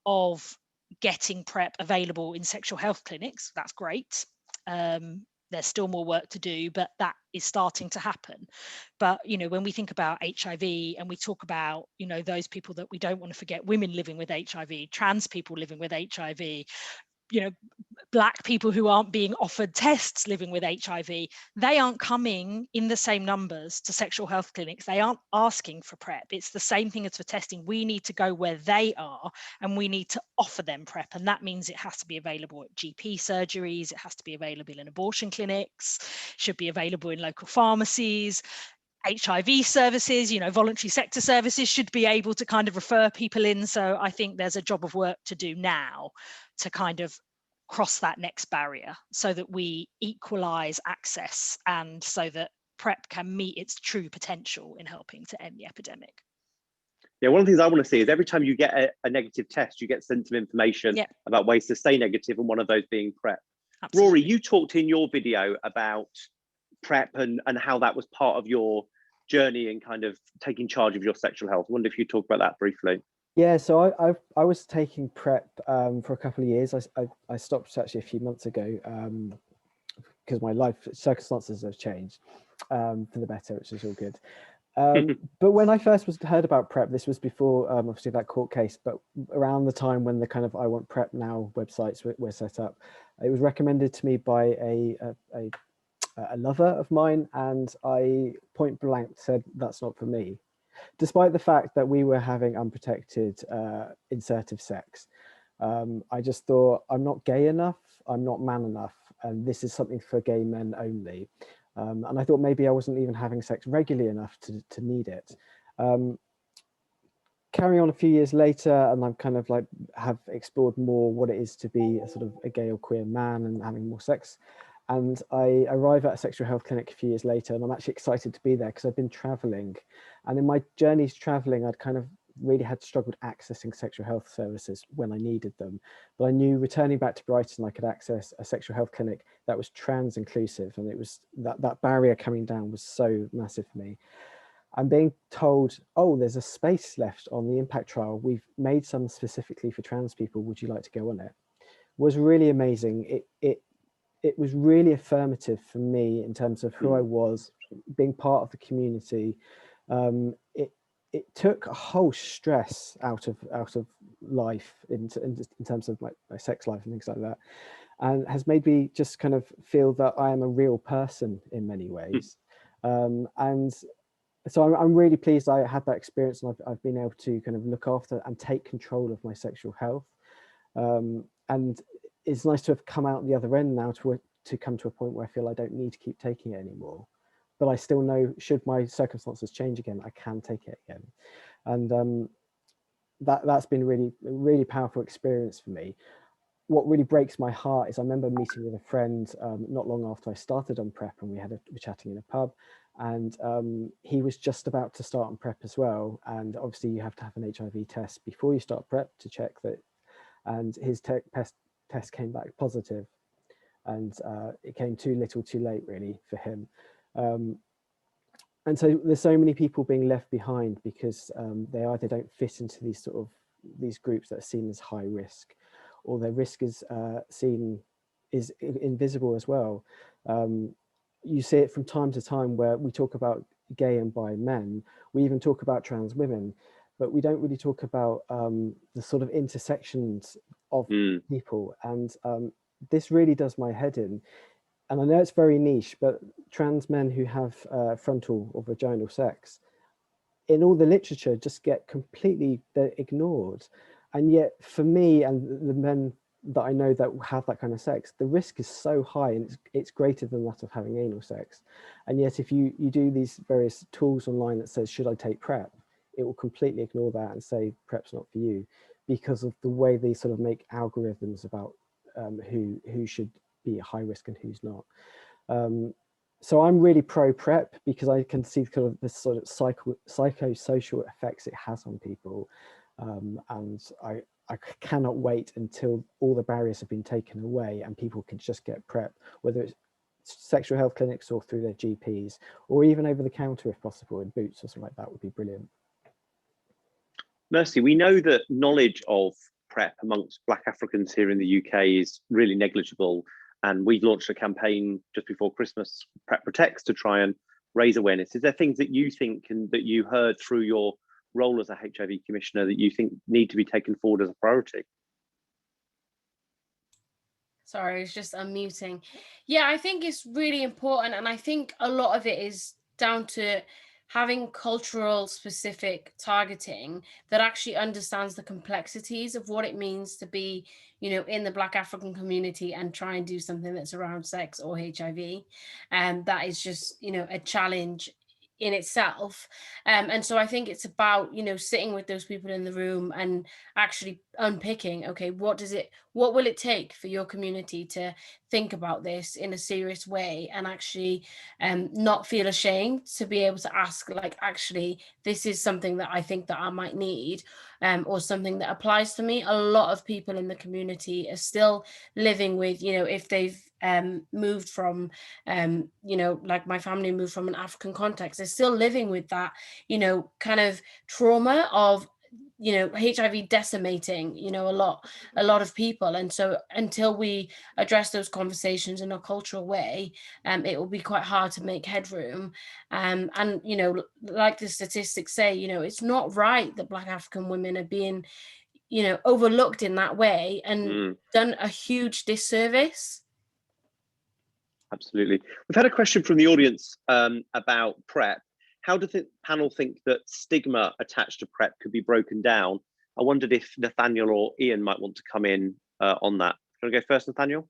Speaker 6: of getting PrEP available in sexual health clinics. That's great. There's still more work to do, but that is starting to happen. But, you know, when we think about HIV and we talk about, you know, those people that we don't want to forget, women living with HIV, trans people living with HIV, you know, Black people who aren't being offered tests living with HIV, they aren't coming in the same numbers to sexual health clinics. They aren't asking for PrEP. It's the same thing as for testing. We need to go where they are and we need to offer them PrEP. And that means it has to be available at GP surgeries. It has to be available in abortion clinics, should be available in local pharmacies. HIV services, you know, voluntary sector services should be able to kind of refer people in. So I think there's a job of work to do now to kind of cross that next barrier so that we equalize access and so that PrEP can meet its true potential in helping to end the epidemic.
Speaker 8: Yeah, one of the things I want to see is every time you get a negative test, you get sent some information about ways to stay negative, and one of those being PrEP. Absolutely. Rory, you talked in your video about PrEP and how that was part of your journey and kind of taking charge of your sexual health. I wonder if you talk about that briefly.
Speaker 9: Yeah, so I was taking PrEP for a couple of years. I stopped actually a few months ago because my life circumstances have changed for the better, which is all good. But when I first heard about PrEP, this was before obviously that court case, but around the time when the kind of I Want PrEP Now websites were set up, it was recommended to me by a lover of mine, and I point blank said that's not for me, despite the fact that we were having unprotected insertive sex. I just thought, I'm not gay enough, I'm not man enough, and this is something for gay men only. And I thought maybe I wasn't even having sex regularly enough to need it. Carrying on a few years later, and I'm kind of like have explored more what it is to be a sort of a gay or queer man and having more sex. And I arrive at a sexual health clinic a few years later, and I'm actually excited to be there because I've been traveling. And in my journeys traveling, I'd kind of really had struggled accessing sexual health services when I needed them. But I knew returning back to Brighton, I could access a sexual health clinic that was trans inclusive. And it was that barrier coming down was so massive for me. I'm being told, oh, there's a space left on the impact trial. We've made some specifically for trans people. Would you like to go on it? Was really amazing. It was really affirmative for me in terms of who I was, being part of the community. It took a whole stress out of life in terms of my sex life and things like that, and has made me just kind of feel that I am a real person in many ways. And so I'm really pleased I had that experience, and I've been able to kind of look after and take control of my sexual health. And it's nice to have come out the other end now to come to a point where I feel I don't need to keep taking it anymore. But I still know, should my circumstances change again, I can take it again. And that's been really powerful experience for me. What really breaks my heart is I remember meeting with a friend not long after I started on PrEP, and we were chatting in a pub, and he was just about to start on PrEP as well. And obviously you have to have an HIV test before you start PrEP to check that, and his test came back positive, and it came too little too late really for him. And so there's so many people being left behind because they either don't fit into these groups that are seen as high risk, or their risk is seen is invisible as well. You see it from time to time where we talk about gay and bi men, we even talk about trans women, but we don't really talk about the sort of intersections of people. And this really does my head in. And I know it's very niche, but trans men who have frontal or vaginal sex, in all the literature, just get completely ignored. And yet for me and the men that I know that have that kind of sex, the risk is so high, and it's greater than that of having anal sex. And yet if you do these various tools online that says, should I take PrEP? It will completely ignore that and say PrEP's not for you, because of the way they sort of make algorithms about who should be high risk and who's not. So I'm really pro PrEP because I can see kind of the sort of psychosocial effects it has on people. And I cannot wait until all the barriers have been taken away and people can just get PrEP, whether it's sexual health clinics or through their GPs, or even over the counter if possible in Boots or something like that would be brilliant.
Speaker 8: Mercy, we know that knowledge of PrEP amongst Black Africans here in the UK is really negligible. And we've launched a campaign just before Christmas, PrEP Protects, to try and raise awareness. Is there things that you think and that you heard through your role as a HIV commissioner that you think need to be taken forward as a priority?
Speaker 2: Sorry, it's just unmuting. Yeah, I think it's really important. And I think a lot of it is down to having cultural specific targeting that actually understands the complexities of what it means to be, you know, in the Black African community and try and do something that's around sex or HIV. And that is just, you know, a challenge in itself. And so I think it's about, you know, sitting with those people in the room and actually unpicking, okay, what will it take for your community to think about this in a serious way and actually not feel ashamed to be able to ask, like, actually, this is something that I think that I might need, or something that applies to me. A lot of people in the community are still living with, you know, if they've moved from, you know, like my family moved from an African context, they're still living with that, you know, kind of trauma of you know, HIV decimating, you know, a lot of people. And so until we address those conversations in a cultural way, it will be quite hard to make headroom. And, you know, like the statistics say, you know, it's not right that Black African women are being, you know, overlooked in that way and done a huge disservice.
Speaker 8: Absolutely. We've had a question from the audience about PrEP. How does the panel think that stigma attached to PrEP could be broken down? I wondered if Nathaniel or Ian might want to come in on that. Do you want to go first, Nathaniel?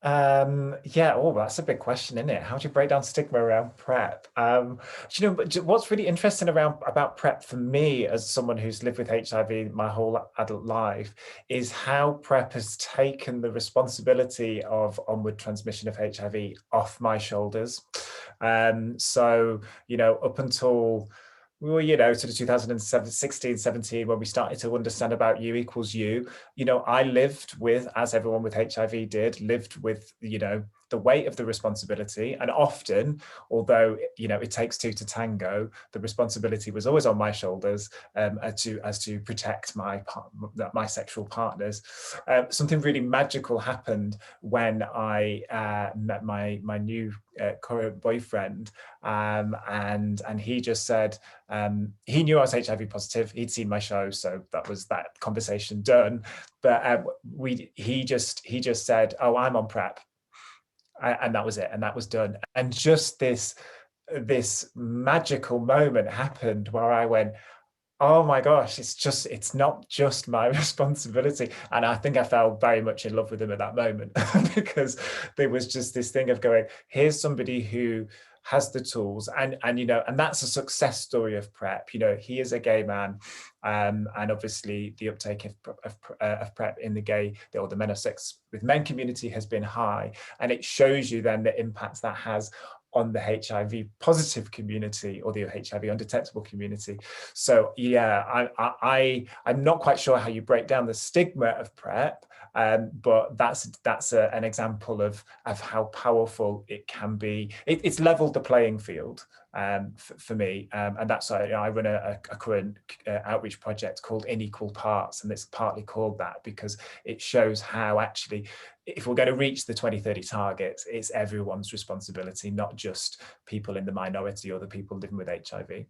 Speaker 10: Yeah, oh, that's a big question, isn't it? How do you break down stigma around PrEP? Do you know, what's really interesting about PrEP for me, as someone who's lived with HIV my whole adult life, is how PrEP has taken the responsibility of onward transmission of HIV off my shoulders. So, you know, up until, well, you know, sort of 2016, 17, when we started to understand about U equals U, you know, I lived with, as everyone with HIV did, lived with, you know, the weight of the responsibility. And often, although, you know, it takes two to tango, the responsibility was always on my shoulders as to protect my sexual partners. Something really magical happened when I met my new current boyfriend, and he just said, he knew I was HIV positive. He'd seen my show, so that was that conversation done. But he just said, "Oh, I'm on PrEP," and that was it, and that was done. And just this magical moment happened where I went, oh my gosh, it's not just my responsibility. And I think I fell very much in love with him at that moment because there was just this thing of going, here's somebody who has the tools, and you know, and that's a success story of PrEP. You know, he is a gay man, and obviously the uptake of PrEP in the gay or the men of sex with men community has been high, and it shows you then the impacts that has on the HIV positive community or the HIV undetectable community. So yeah, I'm not quite sure how you break down the stigma of PrEP, but that's an example of how powerful it can be. It's leveled the playing field for me, and that's why I run a current outreach project called In Equal Parts, and it's partly called that because it shows how actually, if we're going to reach the 2030 targets, it's everyone's responsibility, not just people in the minority or the people living with HIV.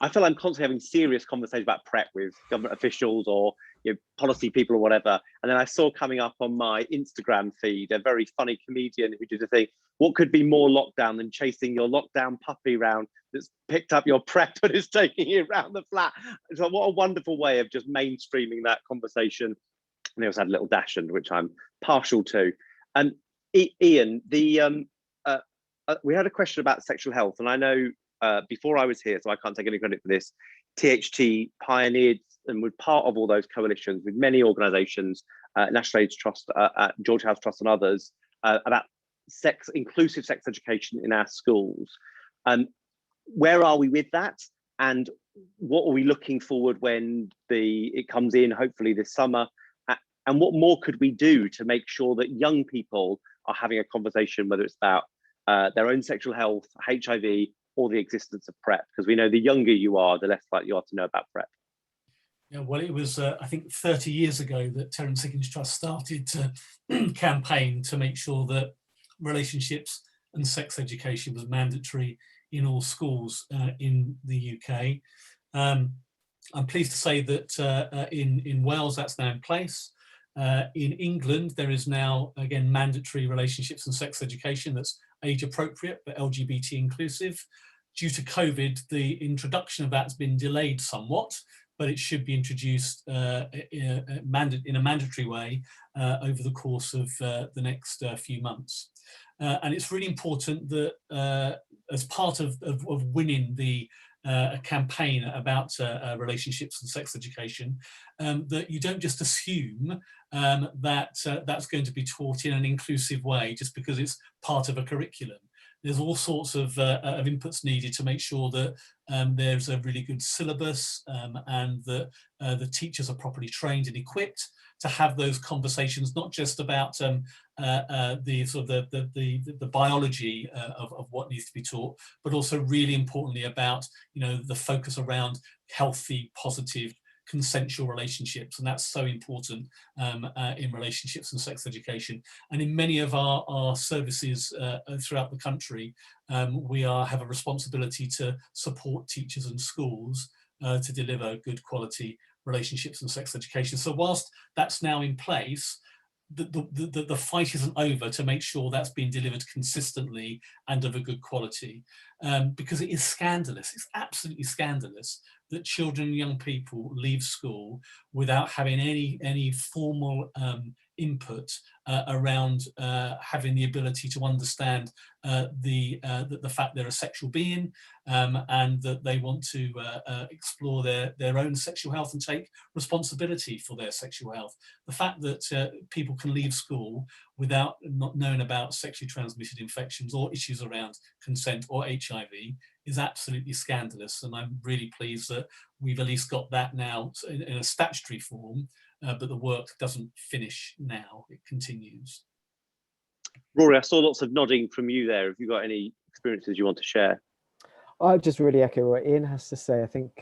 Speaker 8: I feel I'm constantly having serious conversations about PrEP with government officials or, you know, policy people or whatever. And then I saw coming up on my Instagram feed a very funny comedian who did a thing, what could be more lockdown than chasing your lockdown puppy round that's picked up your PrEP and is taking you around the flat? So what a wonderful way of just mainstreaming that conversation. And they also had a little Dachshund, which I'm partial to. And Ian, we had a question about sexual health, and I know before I was here, so I can't take any credit for this, THT pioneered and was part of all those coalitions with many organisations, National AIDS Trust, George House Trust and others, about inclusive sex education in our schools. Where are we with that? And what are we looking forward when it comes in, hopefully this summer? And what more could we do to make sure that young people are having a conversation, whether it's about their own sexual health, HIV, or the existence of PrEP? Because we know the younger you are, the less likely you are to know about PrEP.
Speaker 7: Yeah, well, it was, I think, 30 years ago that Terrence Higgins Trust started to campaign to make sure that relationships and sex education was mandatory in all schools in the UK. I'm pleased to say that in Wales, that's now in place. In England, there is now, again, mandatory relationships and sex education that's age appropriate, but LGBT inclusive. Due to COVID, the introduction of that's been delayed somewhat, but it should be introduced in a mandatory way over the course of the next few months. And it's really important that as part of winning the campaign about relationships and sex education, that you don't just assume that that's going to be taught in an inclusive way just because it's part of a curriculum. There's all sorts of inputs needed to make sure that there's a really good syllabus and that the teachers are properly trained and equipped to have those conversations, not just about the sort of the biology of what needs to be taught, but also really importantly about, you know, the focus around healthy, positive, consensual relationships, and that's so important in relationships and sex education. And in many of our services throughout the country, we have a responsibility to support teachers and schools to deliver good quality relationships and sex education. So whilst that's now in place, the fight isn't over to make sure that's being delivered consistently and of a good quality, because it is scandalous. It's absolutely scandalous that children and young people leave school without having any formal input around having the ability to understand the fact they're a sexual being, and that they want to explore their own sexual health and take responsibility for their sexual health. The fact that people can leave school without not knowing about sexually transmitted infections or issues around consent or HIV is absolutely scandalous, and I'm really pleased that we've at least got that now in a statutory form, but the work doesn't finish now, it continues.
Speaker 8: Rory, I saw lots of nodding from you there. Have you got any experiences you want to share?
Speaker 9: I just really echo what Ian has to say. I think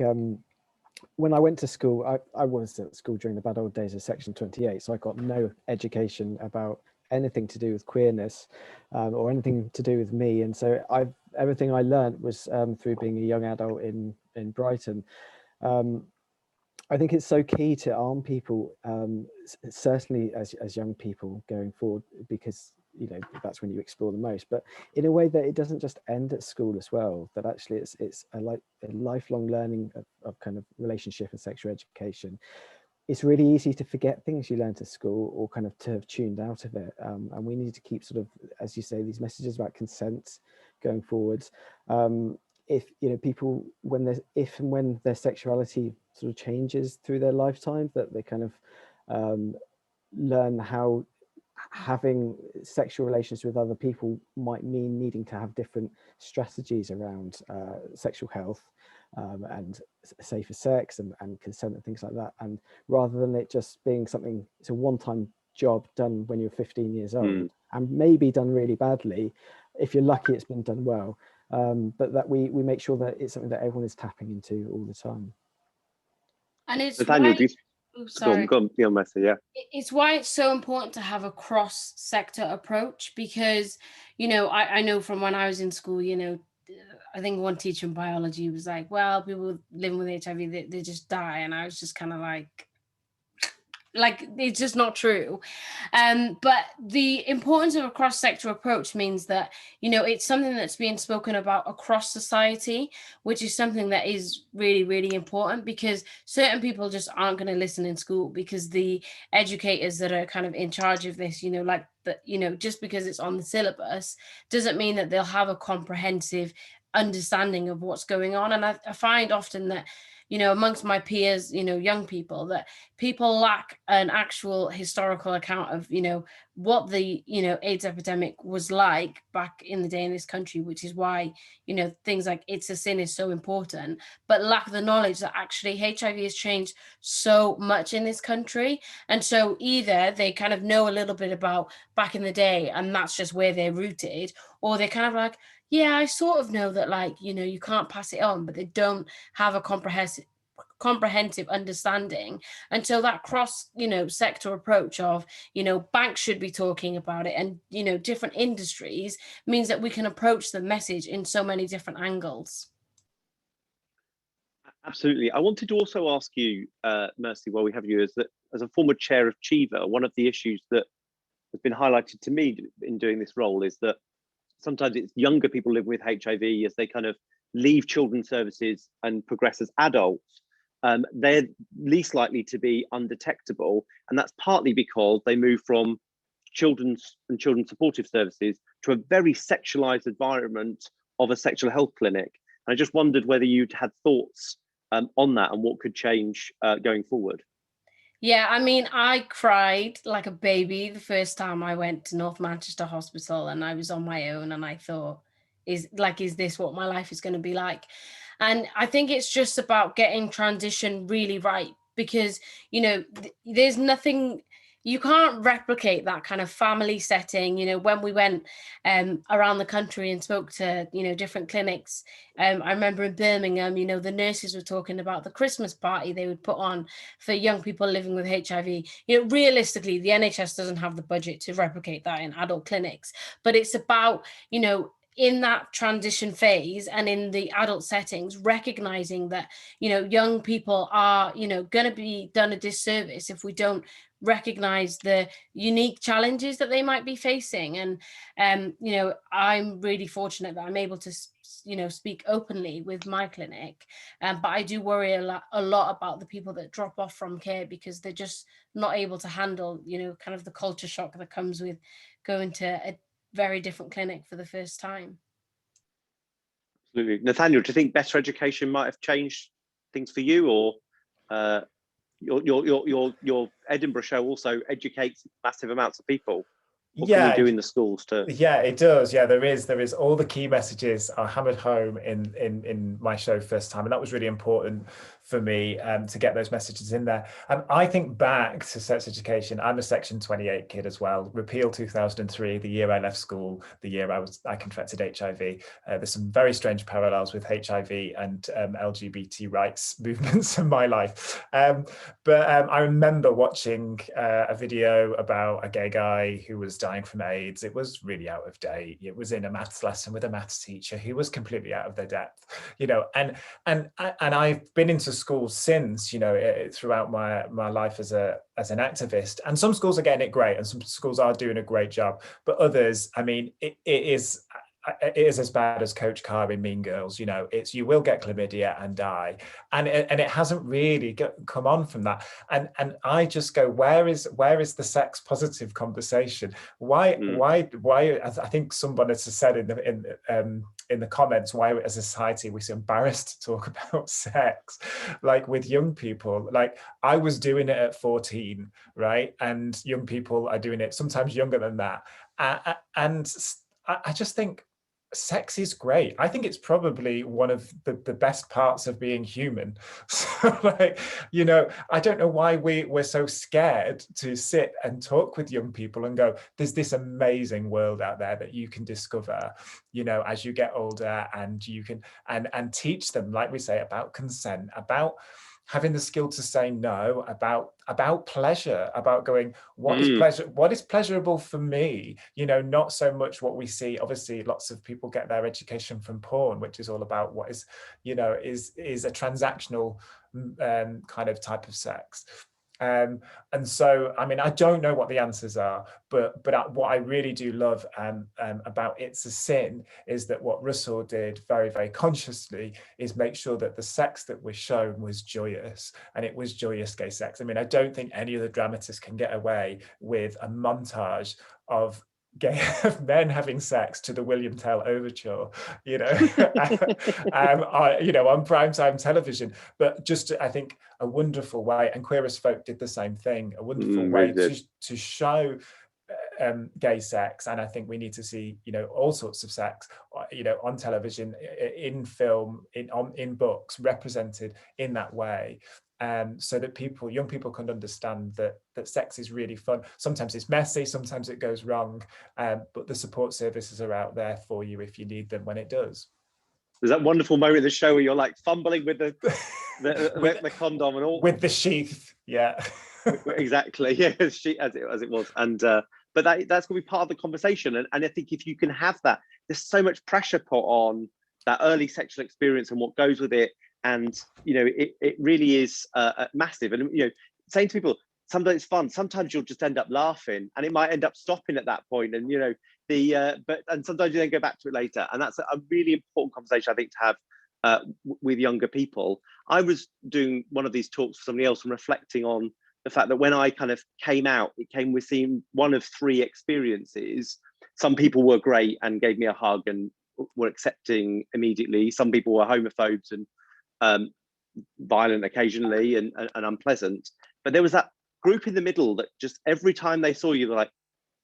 Speaker 9: when I went to school, I was at school during the bad old days of Section 28, so I got no education about anything to do with queerness or anything to do with me. And so everything I learned was through being a young adult in Brighton. I think it's so key to arm people, certainly as young people going forward, because you know that's when you explore the most, but in a way that it doesn't just end at school as well, that actually it's a lifelong learning of kind of relationship and sexual education. It's really easy to forget things you learned at school or kind of to have tuned out of it, and we need to keep sort of, as you say, these messages about consent going forwards. If you know people, if and when their sexuality sort of changes through their lifetime, that they kind of learn how having sexual relations with other people might mean needing to have different strategies around sexual health and safer sex and consent and things like that. And rather than it just being something, it's a one-time job done when you're 15 years old and maybe done really badly. If you're lucky, it's been done well. But that we make sure that it's something that everyone is tapping into all the time.
Speaker 2: And it's
Speaker 8: Nathaniel,
Speaker 2: why,
Speaker 8: go on, beyond Messi, yeah.
Speaker 2: It's why it's so important to have a cross-sector approach, because, you know, I know from when I was in school, you know, I think one teacher in biology was like, well, people living with HIV, they just die. And I was just kind of like it's just not true. But the importance of a cross-sector approach means that, you know, it's something that's being spoken about across society, which is something that is really, really important, because certain people just aren't going to listen in school, because the educators that are kind of in charge of this, you know, like that, you know, just because it's on the syllabus doesn't mean that they'll have a comprehensive understanding of what's going on. And I find often that, you know, amongst my peers, you know, young people, that people lack an actual historical account of, you know, what the, you know, AIDS epidemic was like back in the day in this country, which is why, you know, things like It's a Sin is so important, but lack the knowledge that actually HIV has changed so much in this country. And so either they kind of know a little bit about back in the day and that's just where they're rooted, or they're kind of like, yeah, I sort of know that, like, you know, you can't pass it on, but they don't have a comprehensive understanding. And so that cross, you know, sector approach of, you know, banks should be talking about it, and, you know, different industries, means that we can approach the message in so many different angles.
Speaker 8: Absolutely. I wanted to also ask you, Mercy, while we have you, as a former chair of CHIVA, one of the issues that has been highlighted to me in doing this role is that sometimes it's younger people living with HIV as they kind of leave children's services and progress as adults. They're least likely to be undetectable, and that's partly because they move from children's supportive services to a very sexualized environment of a sexual health clinic. And I just wondered whether you'd had thoughts on that and what could change going forward.
Speaker 2: Yeah, I mean, I cried like a baby the first time I went to North Manchester Hospital, and I was on my own, and I thought, is this what my life is going to be like? And I think it's just about getting transition really right, because, you know, there's nothing, you can't replicate that kind of family setting. You know, when we went around the country and spoke to, you know, different clinics, I remember in Birmingham, you know, the nurses were talking about the Christmas party they would put on for young people living with HIV. You know, realistically, the NHS doesn't have the budget to replicate that in adult clinics, but it's about, you know, in that transition phase and in the adult settings, recognizing that, you know, young people are, you know, going to be done a disservice if we don't recognize the unique challenges that they might be facing. And you know, I'm really fortunate that I'm able to, you know, speak openly with my clinic, but I do worry a lot about the people that drop off from care because they're just not able to handle, you know, kind of the culture shock that comes with going to a very different clinic for the first time.
Speaker 8: Absolutely. Nathaniel, do you think better education might have changed things for you, or your Edinburgh show also educates massive amounts of people? What can we do in the schools to?
Speaker 10: Yeah, it does. Yeah, there is all the key messages are hammered home in my show first time, and that was really important for me to get those messages in there. And I think back to sex education. I'm a Section 28 kid as well. Repeal 2003, the year I left school, the year I contracted HIV. There's some very strange parallels with HIV and LGBT rights movements in my life. But I remember watching a video about a gay guy who was dying from AIDS. It was really out of date. It was in a maths lesson with a maths teacher who was completely out of their depth, you know. And I've been into schools since, you know, throughout my life as an activist. And some schools are getting it great, and some schools are doing a great job. But others, I mean, it is as bad as Coach Carr in Mean Girls. You know, it's you will get chlamydia and die, and it hasn't really come on from that. And I just go, where is the sex positive conversation? Why? I think somebody has said in the comments, why as a society we're so embarrassed to talk about sex, like with young people. Like I was doing it at 14, right? And young people are doing it sometimes younger than that. And I just think sex is great. I think it's probably one of the best parts of being human. So, like, you know, I don't know why we're so scared to sit and talk with young people and go, there's this amazing world out there that you can discover, you know, as you get older, and you can and teach them, like we say, about consent, about having the skill to say no, about pleasure, about going, what is pleasure, what is pleasurable for me? You know, not so much what we see. Obviously, lots of people get their education from porn, which is all about what is, you know, is a transactional kind of type of sex. And so, I mean, I don't know what the answers are, but what I really do love about It's a Sin is that what Russell did very, very consciously is make sure that the sex that was shown was joyous, and it was joyous gay sex. I mean, I don't think any other dramatist can get away with a montage of gay men having sex to the William Tell overture, you know, you know, on primetime television. But just, I think, a wonderful way, and Queer as Folk did the same thing, a wonderful way to show gay sex. And I think we need to see, you know, all sorts of sex, you know, on television, in film, in books, represented in that way. So that young people can understand that sex is really fun. Sometimes it's messy, sometimes it goes wrong, but the support services are out there for you if you need them when it does.
Speaker 8: There's that wonderful moment in the show where you're like fumbling with the condom and all,
Speaker 10: with the sheath. Yeah,
Speaker 8: exactly. Yeah, as it was. And but that's going to be part of the conversation. And I think if you can have that, there's so much pressure put on that early sexual experience and what goes with it. And, you know, it really is massive. And, you know, saying to people, sometimes it's fun, sometimes you'll just end up laughing, and it might end up stopping at that point. And, you know, and sometimes you then go back to it later. And that's a really important conversation, I think, to have with younger people. I was doing one of these talks for somebody else and reflecting on the fact that when I kind of came out, it came with seeing one of three experiences. Some people were great and gave me a hug and were accepting immediately. Some people were homophobes and violent occasionally and unpleasant. But there was that group in the middle that just every time they saw you, they're like,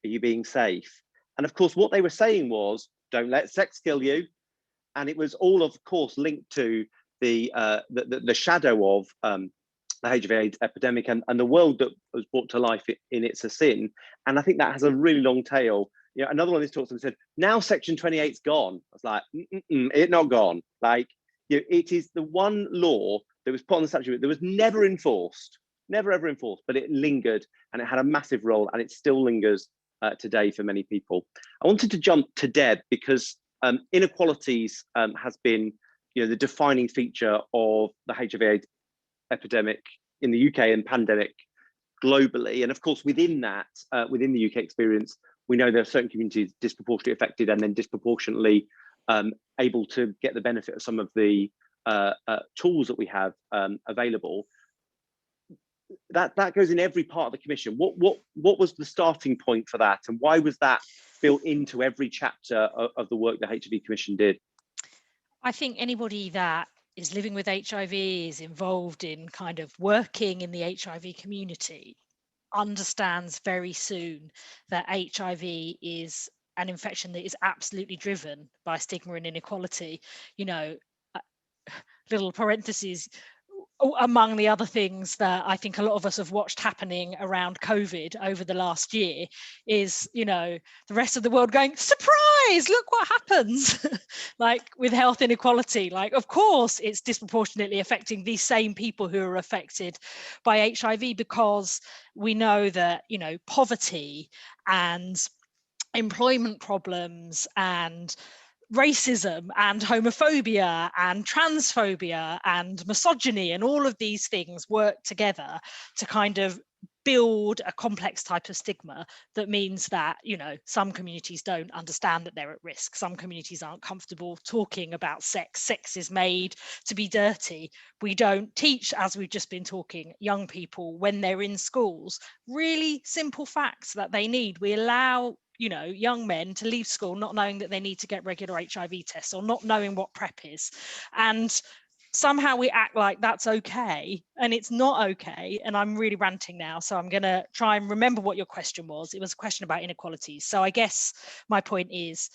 Speaker 8: are you being safe? And of course, what they were saying was, don't let sex kill you. and it was all, of course, linked to the shadow of the HIV/AIDS epidemic and the world that was brought to life in It's a Sin. And I think that has a really long tail. You know, another one of these talks said, now Section 28's gone. I was like, it's not gone. Like, you know, it is the one law that was put on the statute that was never enforced, never ever enforced, but it lingered and it had a massive role, and it still lingers today for many people. I wanted to jump to Deb because inequalities has been, you know, the defining feature of the HIV/AIDS epidemic in the UK and pandemic globally. And of course, within that, within the UK experience, we know there are certain communities disproportionately affected and then disproportionately able to get the benefit of some of the tools that we have available. That goes in every part of the Commission. What was the starting point for that, and why was that built into every chapter of the work the HIV Commission did?
Speaker 6: I think anybody that is living with HIV, is involved in kind of working in the HIV community, understands very soon that HIV is an infection that is absolutely driven by stigma and inequality. You know, little parentheses, among the other things that I think a lot of us have watched happening around COVID over the last year is, you know, the rest of the world going, surprise, look what happens. Like with health inequality, like, of course, it's disproportionately affecting these same people who are affected by HIV, because we know that, you know, poverty and employment problems and racism and homophobia and transphobia and misogyny and all of these things work together to kind of build a complex type of stigma that means that, you know, some communities don't understand that they're at risk. Some communities aren't comfortable talking about sex. Sex is made to be dirty. We don't teach, as we've just been talking, young people when they're in schools, really simple facts that they need. We allow, you know, young men to leave school not knowing that they need to get regular HIV tests or not knowing what PrEP is. And somehow we act like that's okay, and it's not okay. And I'm really ranting now, so I'm going to try and remember what your question was. It was a question about inequalities. So I guess my point is,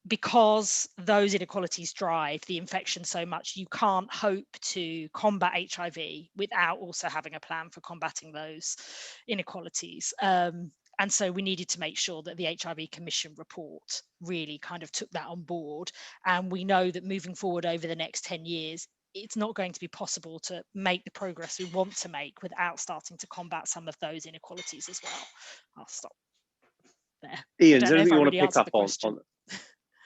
Speaker 6: because those inequalities drive the infection so much, you can't hope to combat HIV without also having a plan for combating those inequalities. And so we needed to make sure that the HIV Commission report really kind of took that on board. And we know that moving forward over the next 10 years, it's not going to be possible to make the progress we want to make without starting to combat some of those inequalities as well. I'll stop there.
Speaker 8: Ian, is there anything you want to pick up on?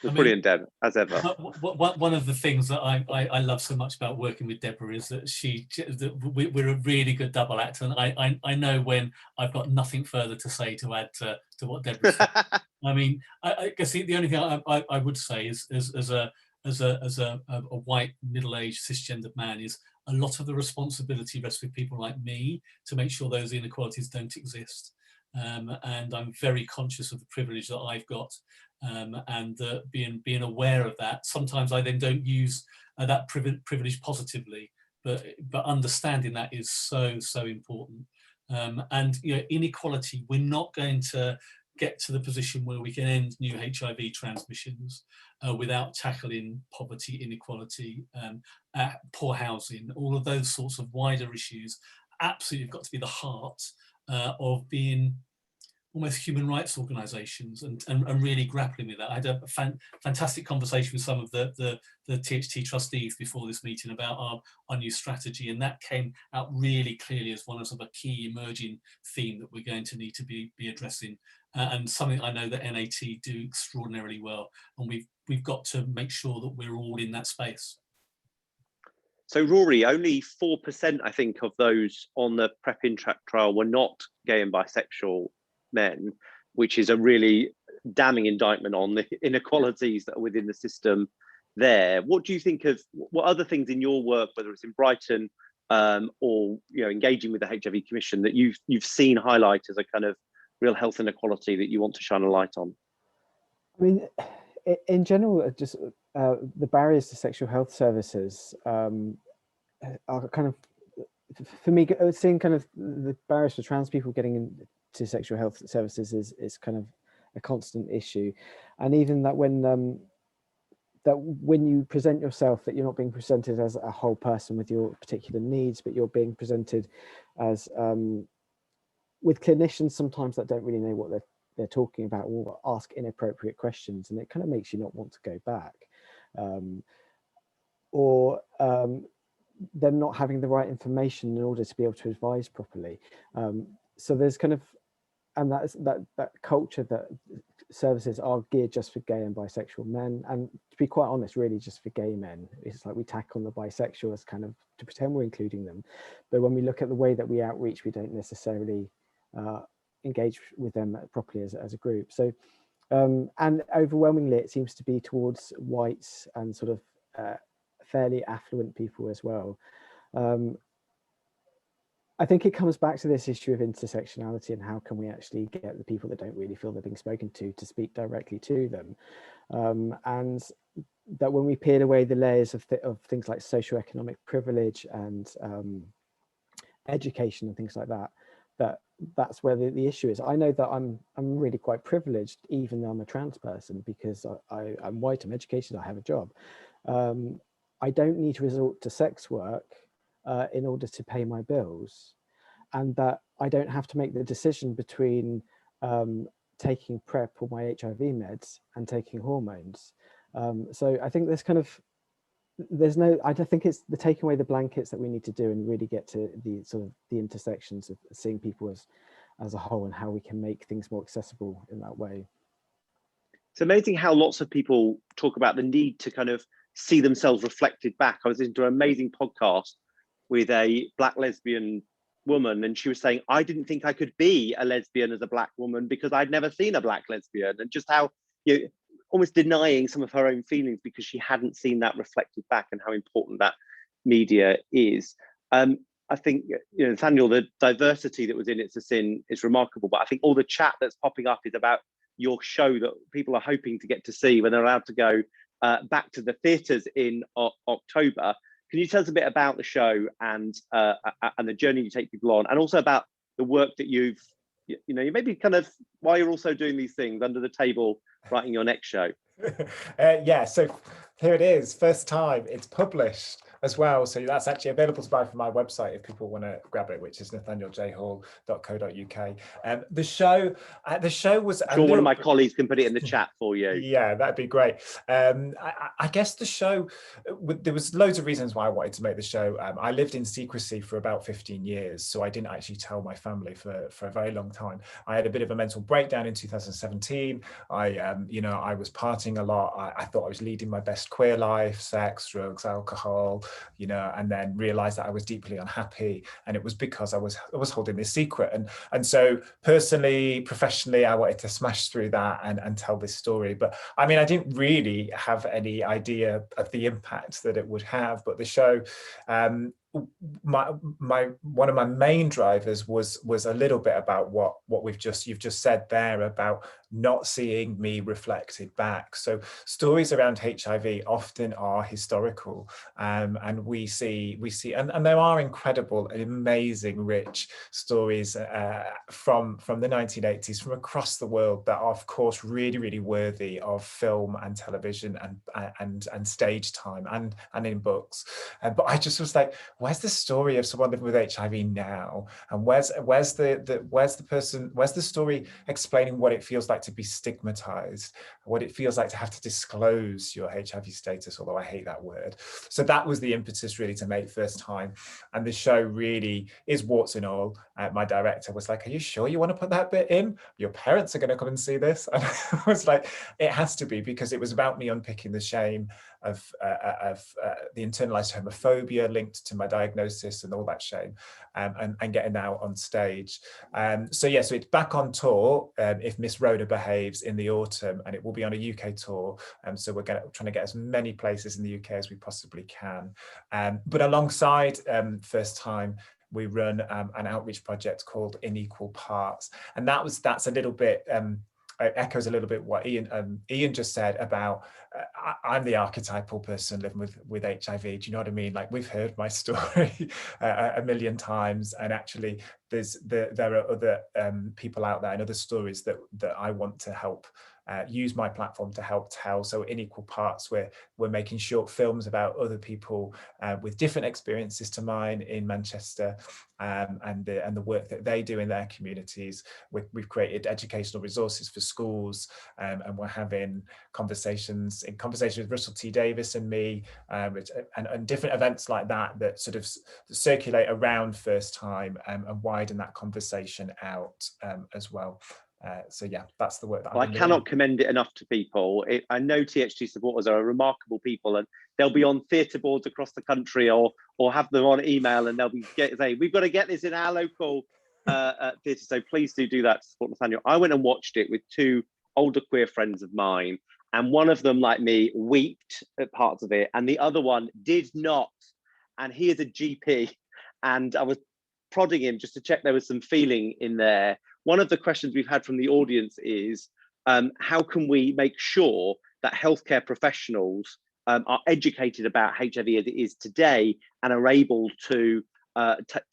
Speaker 8: It's brilliant, Deb, as ever.
Speaker 7: One of the things that I love so much about working with Deborah is that we're a really good double act, and I know when I've got nothing further to say to add to what Deborah said. I mean, I guess the only thing I would say is as a white middle-aged cisgendered man is a lot of the responsibility rests with people like me to make sure those inequalities don't exist. And I'm very conscious of the privilege that I've got, and being aware of that. Sometimes I then don't use that privilege positively, but understanding that is so important. And you know, inequality, we're not going to get to the position where we can end new HIV transmissions without tackling poverty, inequality, poor housing, all of those sorts of wider issues. Absolutely got to be the heart of being almost human rights organisations and really grappling with that. I had a fantastic conversation with some of the THT trustees before this meeting about our new strategy, and that came out really clearly as one of a key emerging theme that we're going to need to be addressing, and something I know that NAT do extraordinarily well, and we've got to make sure that we're all in that space.
Speaker 8: So Rory, only 4% I think of those on the PrEP Intract trial were not gay and bisexual men, which is a really damning indictment on the inequalities that are within the system there. What do you think of, what other things in your work, whether it's in Brighton or you know, engaging with the HIV Commission, that you've seen highlight as a kind of real health inequality that you want to shine a light on? I
Speaker 9: mean, in general, just the barriers to sexual health services are kind of, for me, seeing kind of the barriers for trans people getting into sexual health services is kind of a constant issue. And even that when that when you present yourself, that you're not being presented as a whole person with your particular needs, but you're being presented as with clinicians sometimes that don't really know what they're talking about, or ask inappropriate questions, and it kind of makes you not want to go back, or them not having the right information in order to be able to advise properly. So there's kind of, and that culture that services are geared just for gay and bisexual men, and to be quite honest, really just for gay men. It's like we tack on the bisexual as kind of to pretend we're including them, but when we look at the way that we outreach, we don't necessarily engage with them properly as a group. So and overwhelmingly it seems to be towards whites and sort of fairly affluent people as well. I think it comes back to this issue of intersectionality and how can we actually get the people that don't really feel they're being spoken to speak directly to them, and that when we peel away the layers of things like socioeconomic privilege and education and things like that, that's where the issue is. I know that I'm really quite privileged, even though I'm a trans person, because I'm white, I'm educated, I have a job. I don't need to resort to sex work in order to pay my bills, and that I don't have to make the decision between taking PrEP or my HIV meds and taking hormones. So I think there's kind of, I don't think it's the taking away the blankets that we need to do and really get to the sort of the intersections of seeing people as a whole and how we can make things more accessible in that way.
Speaker 8: It's amazing how lots of people talk about the need to kind of see themselves reflected back. I was listening to an amazing podcast with a Black lesbian woman, and she was saying, I didn't think I could be a lesbian as a Black woman because I'd never seen a Black lesbian, and just how, you know, almost denying some of her own feelings because she hadn't seen that reflected back, and how important that media is. I think, you know, Nathaniel, the diversity that was in It's a Sin is remarkable, but I think all the chat that's popping up is about your show that people are hoping to get to see when they're allowed to go back to the theatres in October. Can you tell us a bit about the show and the journey you take people on, and also about the work that you maybe kind of why you're also doing these things under the table, writing your next show?
Speaker 10: Yeah, so here it is, first time it's published as well, so that's actually available to buy from my website if people want to grab it, which is nathanielhall.co.uk. The show was,
Speaker 8: I'm sure one of my colleagues can put it in the chat for you.
Speaker 10: Yeah, that'd be great. I guess the show, there was loads of reasons why I wanted to make the show. I lived in secrecy for about 15 years, so I didn't actually tell my family for a very long time. I had a bit of a mental breakdown in 2017. I was partying a lot. I thought I was leading my best queer life, sex, drugs, alcohol, and then realized that I was deeply unhappy, and it was because I was holding this secret. And so personally, professionally, I wanted to smash through that and tell this story. But I mean, I didn't really have any idea of the impact that it would have. But the show, one of my main drivers was a little bit about what you've just said there about not seeing me reflected back. So stories around HIV often are historical, and we see and there are incredible and amazing rich stories from the 1980s from across the world that are of course really, really worthy of film and television and stage time and in books. But I just was like, where's the story of someone living with HIV now? And where's the story explaining what it feels like to be stigmatized, what it feels like to have to disclose your HIV status, although I hate that word. So that was the impetus really to make First Time. And the show really is warts and all. My director was like, are you sure you want to put that bit in? Your parents are going to come and see this. And I was like, it has to be, because it was about me unpicking the shame of the internalized homophobia linked to my diagnosis and all that shame, and getting out on stage. So it's back on tour, If Miss Rhoda Behaves, in the autumn, and it will be on a UK tour. So we're trying to get as many places in the UK as we possibly can. But alongside First Time, we run an outreach project called In Equal Parts, and that's a little bit echoes a little bit what Ian just said about I'm the archetypal person living with HIV. Do you know what I mean? Like, we've heard my story a million times, and actually there are other people out there and other stories that I want to help use my platform to help tell. So in equal parts, we're making short films about other people with different experiences to mine in Manchester, and the work that they do in their communities. We've created educational resources for schools, and we're having conversations with Russell T Davis and me, and different events like that sort of circulate around first time, and widen that conversation out as well. So yeah, that's the work that
Speaker 8: I cannot commend it enough to people. I know THT supporters are remarkable people, and they'll be on theatre boards across the country, or have them on email, and they'll be saying, we've got to get this in our local theatre. So please do that to support Nathaniel. I went and watched it with two older queer friends of mine, and one of them, like me, wept at parts of it, and the other one did not. And he is a GP, and I was prodding him just to check there was some feeling in there. One of the questions we've had from the audience is, how can we make sure that healthcare professionals are educated about HIV as it is today and are able to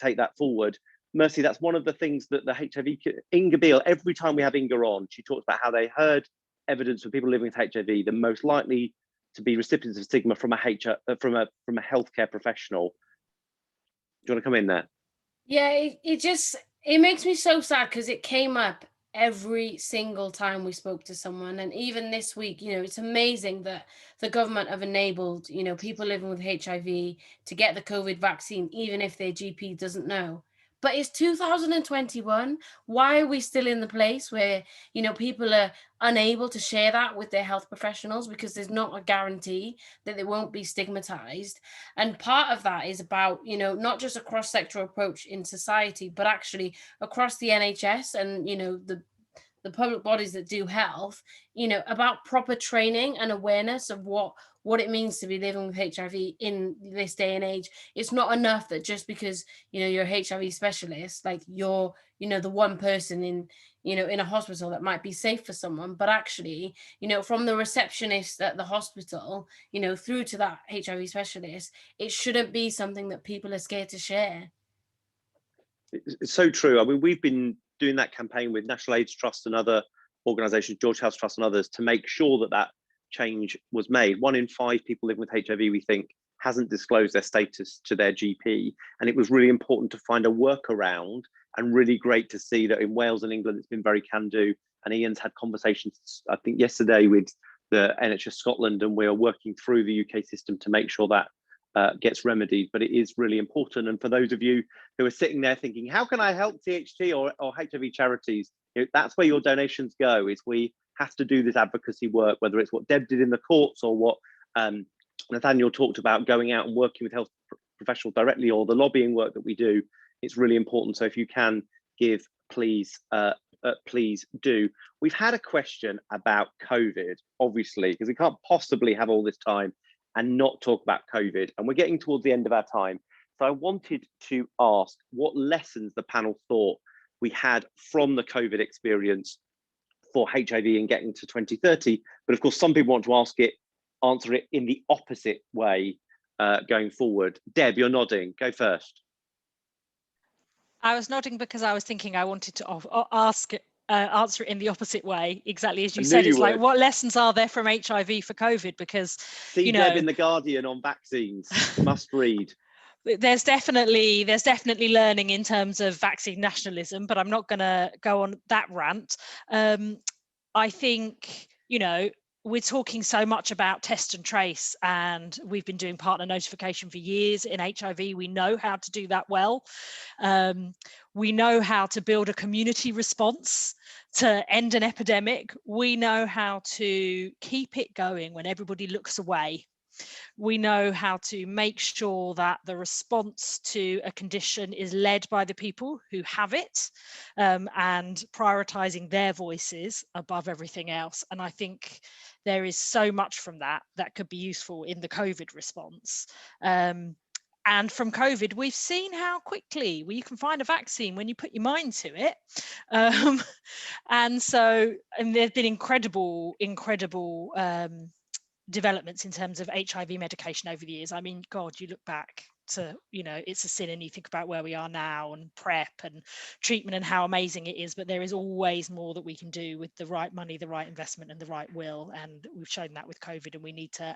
Speaker 8: take that forward? Mercy, that's one of the things that the HIV, Inga Beale, every time we have Inga on, she talks about how they heard evidence from people living with HIV, the most likely to be recipients of stigma from a healthcare professional. Do you want to come in there?
Speaker 2: Yeah, it makes me so sad, because it came up every single time we spoke to someone. And even this week, it's amazing that the government have enabled, people living with HIV to get the COVID vaccine, even if their GP doesn't know. But it's 2021. Why are we still in the place where, people are unable to share that with their health professionals, because there's not a guarantee that they won't be stigmatized? And part of that is about, not just a cross-sectoral approach in society, but actually across the NHS and, the public bodies that do health, about proper training and awareness of what it means to be living with HIV in this day and age. It's not enough that just because, you're a HIV specialist, like you're, the one person in a hospital that might be safe for someone, but actually, from the receptionist at the hospital, through to that HIV specialist, it shouldn't be something that people are scared to share.
Speaker 8: It's so true. I mean, we've been doing that campaign with National AIDS Trust and other organisations, George House Trust and others, to make sure that change was made. 1 in 5 people living with HIV, we think, hasn't disclosed their status to their GP. And it was really important to find a workaround, and really great to see that in Wales and England, it's been very can-do. And Ian's had conversations, I think, yesterday with the NHS Scotland, and we are working through the UK system to make sure that gets remedied. But it is really important. And for those of you who are sitting there thinking, how can I help THT or HIV charities? That's where your donations go. Is we have to do this advocacy work, whether it's what Deb did in the courts or what Nathaniel talked about, going out and working with health professionals directly, or the lobbying work that we do. It's really important. So if you can give, please do. We've had a question about COVID, obviously, because we can't possibly have all this time and not talk about COVID. And we're getting towards the end of our time. So I wanted to ask what lessons the panel thought we had from the COVID experience for HIV and getting to 2030. But of course, some people want to answer it in the opposite way going forward. Deb, you're nodding. Go first.
Speaker 6: I was nodding because I was thinking I wanted to answer it in the opposite way, exactly as you said. It's like, what lessons are there from HIV for COVID? Because
Speaker 8: Deb in the Guardian on vaccines. Must read.
Speaker 6: There's definitely learning in terms of vaccine nationalism, but I'm not going to go on that rant. I think we're talking so much about test and trace, and we've been doing partner notification for years in HIV. We know how to do that well. We know how to build a community response to end an epidemic. We know how to keep it going when everybody looks away. We know how to make sure that the response to a condition is led by the people who have it, and prioritizing their voices above everything else. And I think there is so much from that could be useful in the COVID response. And from COVID, we've seen how quickly you can find a vaccine when you put your mind to it. And there's been incredible developments in terms of HIV medication over the years. I mean, God, you look back to, it's a sin, and you think about where we are now and PrEP and treatment and how amazing it is, but there is always more that we can do with the right money, the right investment and the right will, and we've shown that with COVID, and we need to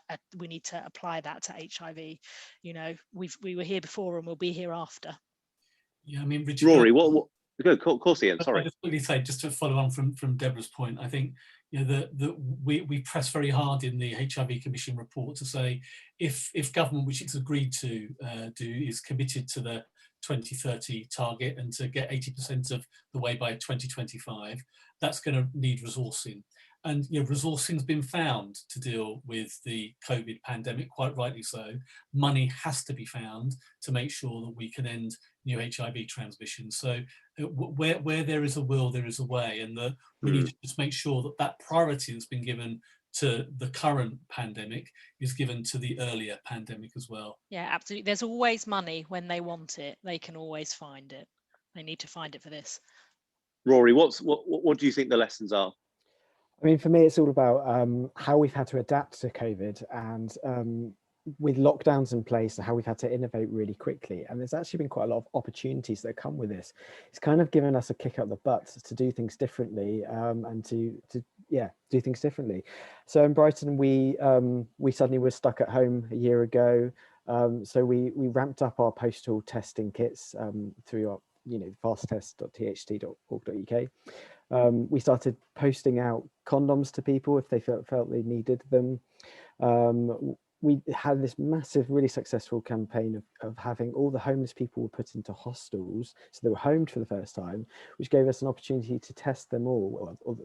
Speaker 6: apply that to HIV. We were here before and we'll be here after.
Speaker 7: Yeah, I mean, Richard,
Speaker 8: Rory, what of course, Ian, sorry.
Speaker 7: I just quickly say, just to follow on from Deborah's point, I think we press very hard in the HIV Commission report to say if government, which it's agreed to do, is committed to the 2030 target and to get 80% of the way by 2025, that's going to need resourcing. And resourcing's been found to deal with the COVID pandemic, quite rightly so. Money has to be found to make sure that we can end new HIV transmission. So where there is a will, there is a way, and that we need to just make sure that that priority that's been given to the current pandemic is given to the earlier pandemic as well.
Speaker 6: Yeah, absolutely. There's always money when they want it. They can always find it. They need to find it for this.
Speaker 8: Rory, what do you think the lessons are?
Speaker 9: I mean, for me, it's all about how we've had to adapt to COVID, and with lockdowns in place, how we've had to innovate really quickly. And there's actually been quite a lot of opportunities that come with this. It's kind of given us a kick up the butt to do things differently, and to do things differently. So in Brighton, we suddenly were stuck at home a year ago. So we ramped up our postal testing kits through our fasttest.tht.org.uk. We started posting out condoms to people if they felt they needed them. We had this massive, really successful campaign of having all the homeless people were put into hostels, so they were homed for the first time, which gave us an opportunity to test them all, or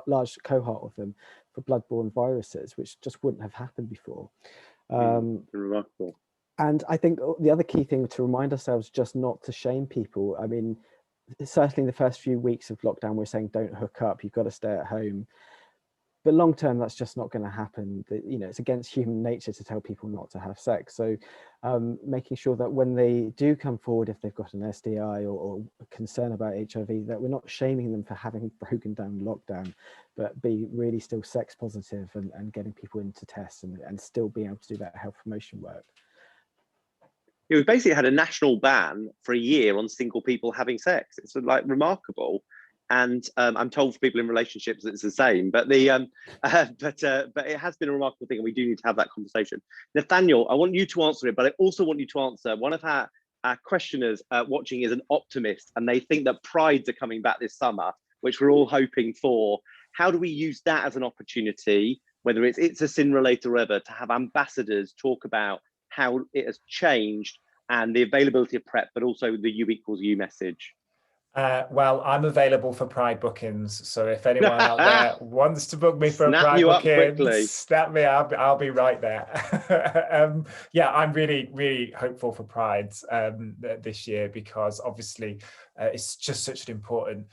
Speaker 9: large cohort of them, for bloodborne viruses, which just wouldn't have happened before.
Speaker 8: Remarkable.
Speaker 9: And I think the other key thing to remind ourselves, just not to shame people. I mean, certainly the first few weeks of lockdown, we're saying don't hook up, you've got to stay at home. But long term, that's just not going to happen. It's against human nature to tell people not to have sex. So making sure that when they do come forward, if they've got an STI or concern about HIV, that we're not shaming them for having broken down lockdown, but be really still sex positive and getting people into tests and still being able to do that health promotion work.
Speaker 8: We basically had a national ban for a year on single people having sex. It's remarkable. And I'm told for people in relationships it's the same, but but it has been a remarkable thing, and we do need to have that conversation. Nathaniel, I want you to answer it, but I also want you to answer. One of our questioners watching is an optimist, and they think that prides are coming back this summer, which we're all hoping for. How do we use that as an opportunity, whether it's a sin related or ever, to have ambassadors talk about how it has changed and the availability of PrEP, but also the U equals U message?
Speaker 10: Well, I'm available for Pride bookings, so if anyone out there wants to book me for a Pride booking, snap me up. I'll be right there. Yeah, I'm really, really hopeful for Prides this year, because obviously it's just such an important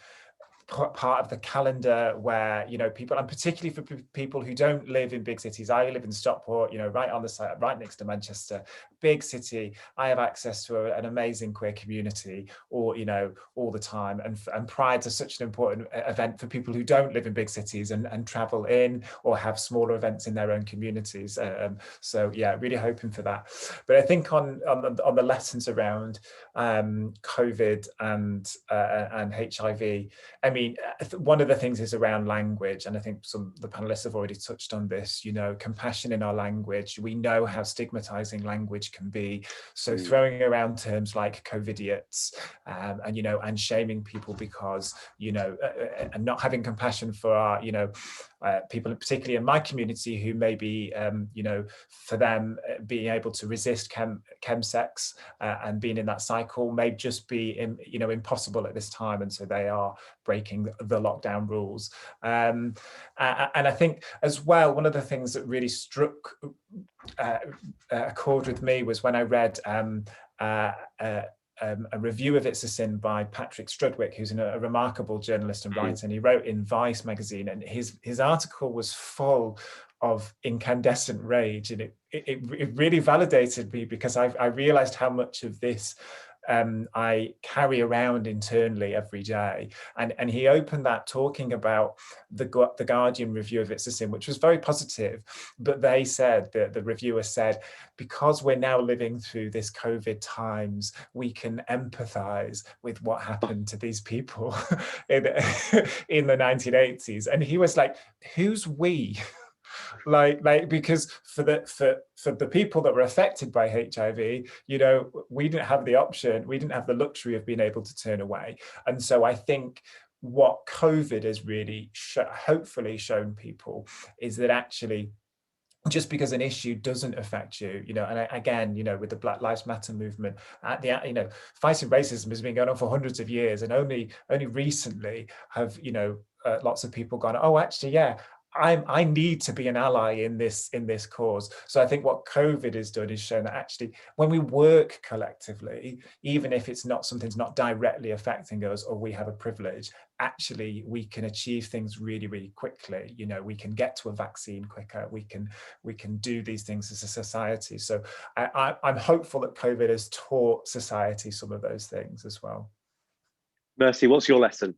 Speaker 10: part of the calendar where people, and particularly for people who don't live in big cities. I live in Stockport, right on the site, right next to Manchester, big city. I have access to an amazing queer community all the time, and Prides are such an important event for people who don't live in big cities and travel in or have smaller events in their own communities. So yeah, really hoping for that. But I think on the lessons around COVID and HIV, I mean, one of the things is around language, and I think some of the panelists have already touched on this. Compassion in our language. We know how stigmatizing language can be. So throwing around terms like COVIDiots, and shaming people because and not having compassion for our people, particularly in my community, who maybe for them being able to resist chemsex and being in that cycle may just be impossible at this time, and so they are breaking the lockdown rules. And I think as well, one of the things that really struck a chord with me was when I read a review of It's a Sin by Patrick Strudwick, who's a remarkable journalist and writer, and he wrote in Vice magazine, and his article was full of incandescent rage, and it really validated me, because I realized how much of this I carry around internally every day. And he opened that talking about the Guardian review of It's a Sin, which was very positive. But they said, the reviewer said, because we're now living through this COVID times, we can empathize with what happened to these people in the 1980s. And he was like, who's we? like because for the people that were affected by HIV, you know, we didn't have the option, we didn't have the luxury of being able to turn away. And so I think what COVID has really hopefully shown people is that actually, just because an issue doesn't affect you, you know, and again, you know, with the Black Lives Matter movement, you know, fighting racism has been going on for hundreds of years, and only recently have, you know, lots of people gone, oh, actually, yeah, I need to be an ally in this cause. So I think what COVID has done is shown that actually, when we work collectively, even if it's not something's not directly affecting us or we have a privilege, actually we can achieve things really, really quickly. You know, we can get to a vaccine quicker. We can do these things as a society. So I'm hopeful that COVID has taught society some of those things as well.
Speaker 8: Mercy, what's your lesson?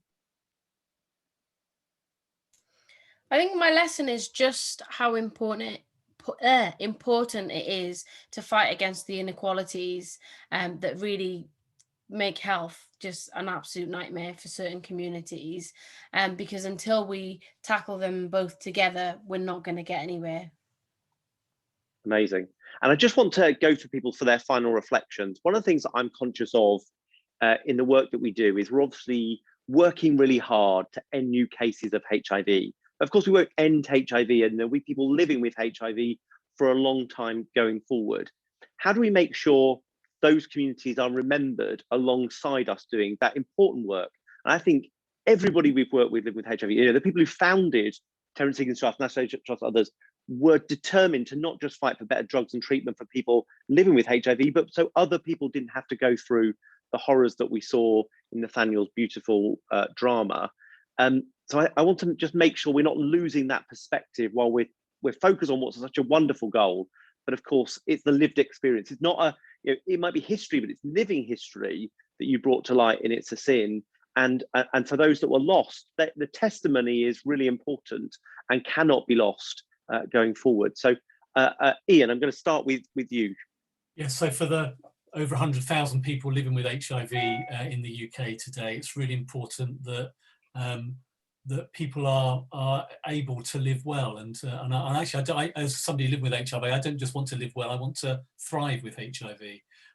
Speaker 2: I think my lesson is just how important it is to fight against the inequalities that really make health just an absolute nightmare for certain communities. Because until we tackle them both together, we're not going to get anywhere.
Speaker 8: Amazing. And I just want to go to people for their final reflections. One of the things that I'm conscious of in the work that we do is we're obviously working really hard to end new cases of HIV. Of course, we won't end HIV, and there'll be people living with HIV for a long time going forward. How do we make sure those communities are remembered alongside us doing that important work? And I think everybody we've worked with living with HIV, you know, the people who founded Terrence Higgins Trust, National AIDS Trust, others, were determined to not just fight for better drugs and treatment for people living with HIV, but so other people didn't have to go through the horrors that we saw in Nathaniel's beautiful drama. So I want to just make sure we're not losing that perspective while we're focused on what's such a wonderful goal. But of course, it's the lived experience. It's not a, you know, it might be history, but it's living history that you brought to light in It's a Sin. And for those that were lost, the testimony is really important and cannot be lost going forward. So Ian, I'm going to start with you.
Speaker 7: Yes, so for the over 100,000 people living with HIV in the UK today, it's really important that that people are able to live well. And actually, as somebody living with HIV, I don't just want to live well, I want to thrive with HIV.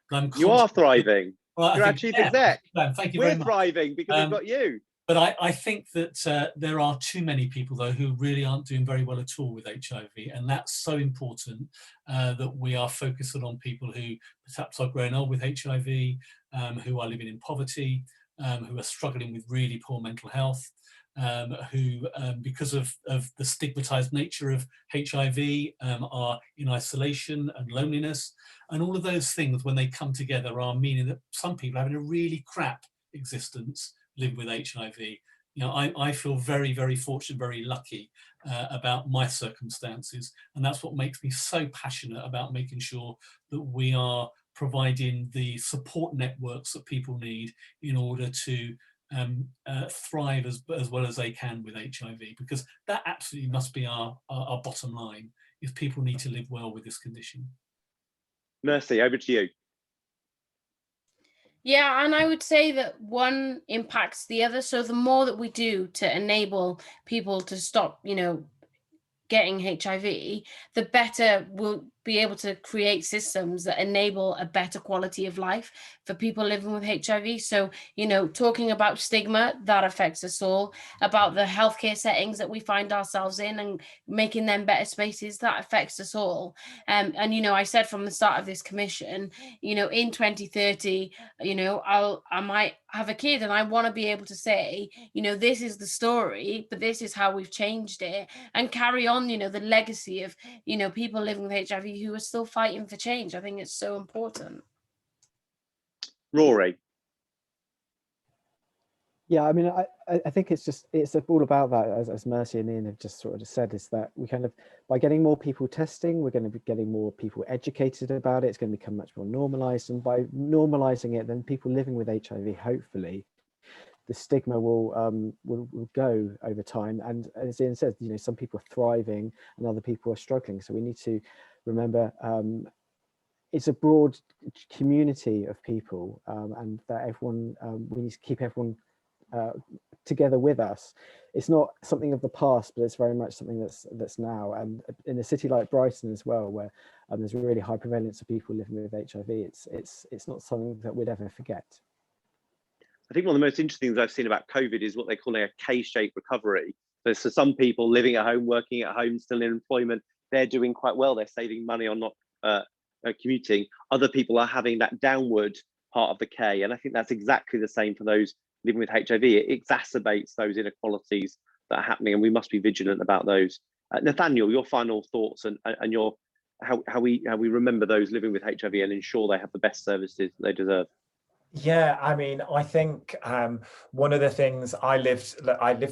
Speaker 7: But you are
Speaker 8: thriving.
Speaker 7: Well,
Speaker 8: you're our chief exec.
Speaker 7: Thank you very much.
Speaker 8: We're thriving because we've got you.
Speaker 7: But I think that there are too many people, though, who really aren't doing very well at all with HIV. And that's so important that we are focusing on people who perhaps are growing old with HIV, who are living in poverty, who are struggling with really poor mental health, who, because of the stigmatized nature of HIV, are in isolation and loneliness. And all of those things, when they come together, are meaning that some people are having a really crap existence live with HIV. You know, I feel very, very fortunate, very lucky about my circumstances. And that's what makes me so passionate about making sure that we are providing the support networks that people need in order to thrive as well as they can with HIV, because that absolutely must be our bottom line, if people need to live well with this condition.
Speaker 8: Mercy, over to you.
Speaker 2: Yeah, and I would say that one impacts the other. So the more that we do to enable people to stop, you know, getting HIV, the better we'll be able to create systems that enable a better quality of life for people living with HIV. So, you know, talking about stigma, that affects us all, about the healthcare settings that we find ourselves in and making them better spaces, that affects us all. And, you know, I said from the start of this commission, you know, in 2030, you know, I might have a kid and I want to be able to say, you know, this is the story, but this is how we've changed it, and carry on, you know, the legacy of, you know, people living with HIV who are still fighting for change. I think it's so important.
Speaker 8: Rory.
Speaker 9: Yeah, I mean, I think it's all about that, as Mercy and Ian have just sort of said, is that we kind of, by getting more people testing, we're going to be getting more people educated about it. It's going to become much more normalized, and by normalizing it, then people living with HIV, hopefully, the stigma will go over time. And as Ian says, you know, some people are thriving and other people are struggling. So we need to remember it's a broad community of people, and that everyone, we need to keep everyone together with us. It's not something of the past, but it's very much something that's now. And in a city like Brighton as well, where there's a really high prevalence of people living with HIV, it's not something that we'd ever forget.
Speaker 8: I think one of the most interesting things I've seen about COVID is what they're calling a K-shaped recovery. So some people living at home, working at home, still in employment, they're doing quite well. They're saving money on not commuting. Other people are having that downward part of the K. And I think that's exactly the same for those living with HIV. It exacerbates those inequalities that are happening, and we must be vigilant about those. Nathaniel, your final thoughts and your how we remember those living with HIV and ensure they have the best services they deserve.
Speaker 10: Yeah, I mean, I think one of the things I lived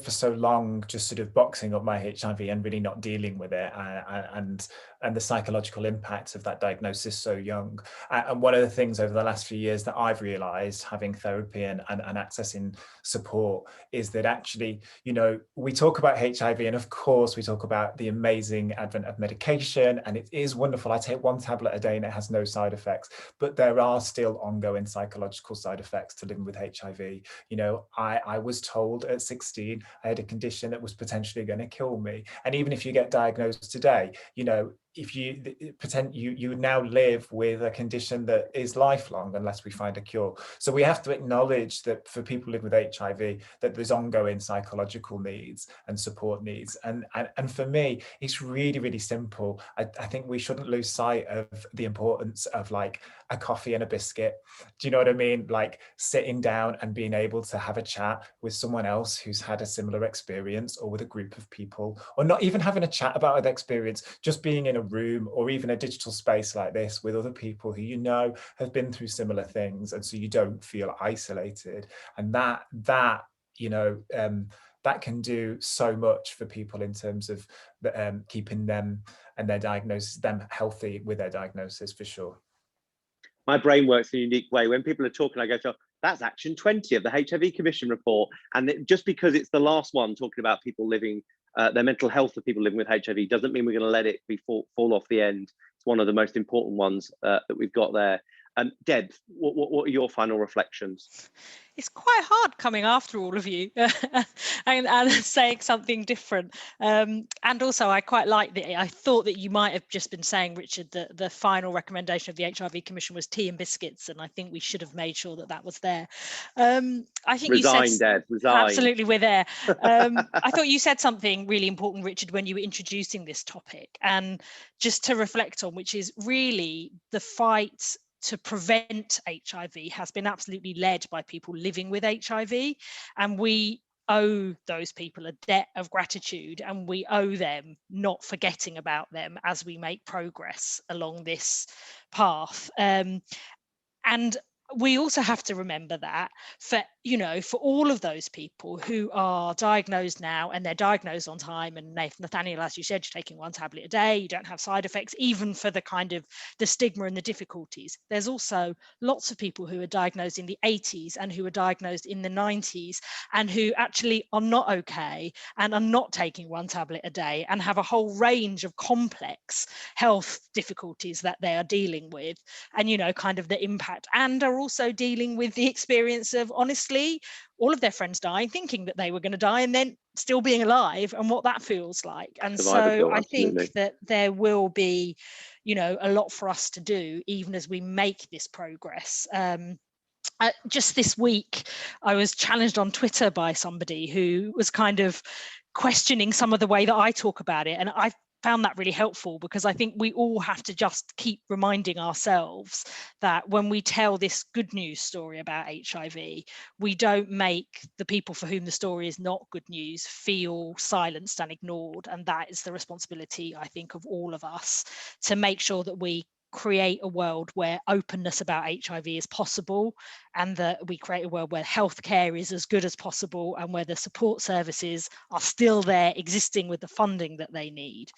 Speaker 10: for so long just sort of boxing up my HIV and really not dealing with it, and the psychological impacts of that diagnosis so young. And one of the things over the last few years that I've realized, having therapy and accessing support, is that actually, you know, we talk about HIV, and of course we talk about the amazing advent of medication, and it is wonderful. I take one tablet a day and it has no side effects, but there are still ongoing psychological side effects to living with HIV. You know, I was told at 16 I had a condition that was potentially going to kill me, and even if you get diagnosed today, you know, if you now live with a condition that is lifelong unless we find a cure. So we have to acknowledge that for people living with HIV, that there's ongoing psychological needs and support needs. And for me, it's really, really simple. I think we shouldn't lose sight of the importance of like a coffee and a biscuit. Do you know what I mean? Like sitting down and being able to have a chat with someone else who's had a similar experience, or with a group of people, or not even having a chat about an experience, just being in a room or even a digital space like this with other people who you know have been through similar things, and so you don't feel isolated. And that you know, that can do so much for people in terms of keeping them and their diagnosis, them healthy with their diagnosis, for sure.
Speaker 8: My brain works in a unique way. When people are talking, I go, so that's action 20 of the HIV Commission report. And just because it's the last one talking about people living, their mental health of people living with HIV, doesn't mean we're going to let it fall off the end. It's one of the most important ones that we've got there. Deb, what are your final reflections?
Speaker 6: It's quite hard coming after all of you and saying something different. And also, I quite like that. I thought that you might have just been saying, Richard, that the final recommendation of the HIV Commission was tea and biscuits, and I think we should have made sure that that was there. I think
Speaker 8: resign,
Speaker 6: you said,
Speaker 8: Deb, resign.
Speaker 6: Absolutely, we're there. I thought you said something really important, Richard, when you were introducing this topic, and just to reflect on, which is really the fight to prevent HIV has been absolutely led by people living with HIV, and we owe those people a debt of gratitude, and we owe them not forgetting about them as we make progress along this path. And we also have to remember that for all of those people who are diagnosed now, and they're diagnosed on time, and Nathaniel, as you said, you're taking one tablet a day, you don't have side effects, even for the kind of the stigma and the difficulties. There's also lots of people who are diagnosed in the 80s and who are diagnosed in the 90s and who actually are not okay and are not taking one tablet a day and have a whole range of complex health difficulties that they are dealing with, and kind of the impact, and are also dealing with the experience of, honestly, all of their friends dying, thinking that they were going to die, and then still being alive, and what that feels like. And so I think that there will be, a lot for us to do, even as we make this progress. Just this week, I was challenged on Twitter by somebody who was kind of questioning some of the way that I talk about it. And I found that really helpful, because I think we all have to just keep reminding ourselves that when we tell this good news story about HIV, we don't make the people for whom the story is not good news feel silenced and ignored. And that is the responsibility, I think, of all of us, to make sure that we create a world where openness about HIV is possible, and that we create a world where healthcare is as good as possible, and where the support services are still there existing with the funding that they need.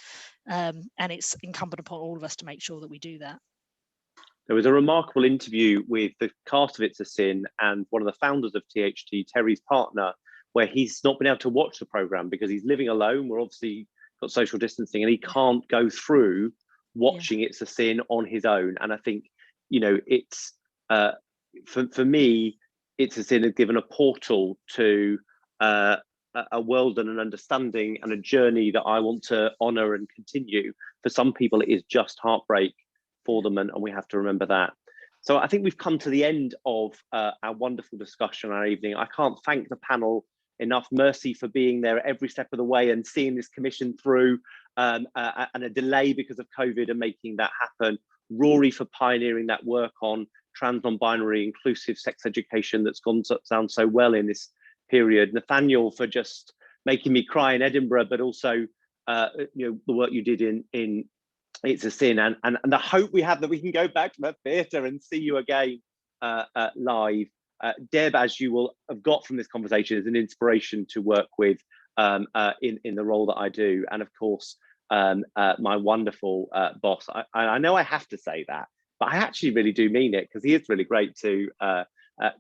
Speaker 6: And it's incumbent upon all of us to make sure that we do that.
Speaker 8: There was a remarkable interview with the cast of It's a Sin and one of the founders of THT, Terry's partner, where he's not been able to watch the programme because he's living alone. We're obviously got social distancing and he can't go through watching It's a Sin on his own. And I think, you know, it's for me, It's a Sin has given a portal to a world and an understanding and a journey that I want to honour and continue. For some people, it is just heartbreak for them, and we have to remember that. So I think we've come to the end of our wonderful discussion our evening. I can't thank the panel enough. Mercy for being there every step of the way and seeing this commission through, and a delay because of COVID and making that happen. Rory for pioneering that work on trans, non-binary, inclusive sex education that's gone down so well in this period. Nathaniel for just making me cry in Edinburgh, but also you know, the work you did in It's a Sin, and the hope we have that we can go back to that theatre and see you again live. Deb, as you will have got from this conversation, is an inspiration to work with in the role that I do. And of course, my wonderful boss. I know I have to say that, but I actually really do mean it, because he is really great to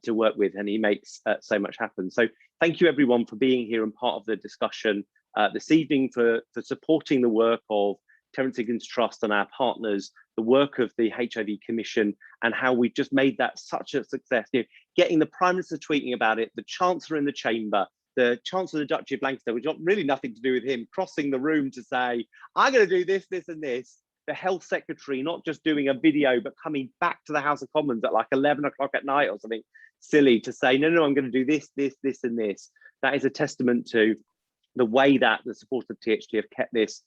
Speaker 8: work with, and he makes so much happen. So thank you everyone for being here and part of the discussion this evening, for supporting the work of Terrence Higgins Trust and our partners, the work of the HIV Commission, and how we've just made that such a success. You know, getting the Prime Minister tweeting about it, the Chancellor in the Chamber, the Chancellor of the Duchy of Lancaster, which got really nothing to do with him, crossing the room to say, I'm going to do this, this and this. The Health Secretary not just doing a video, but coming back to the House of Commons at like 11 o'clock at night or something silly to say, no, I'm going to do this, this, this and this. That is a testament to the way that the supporters of THT have kept this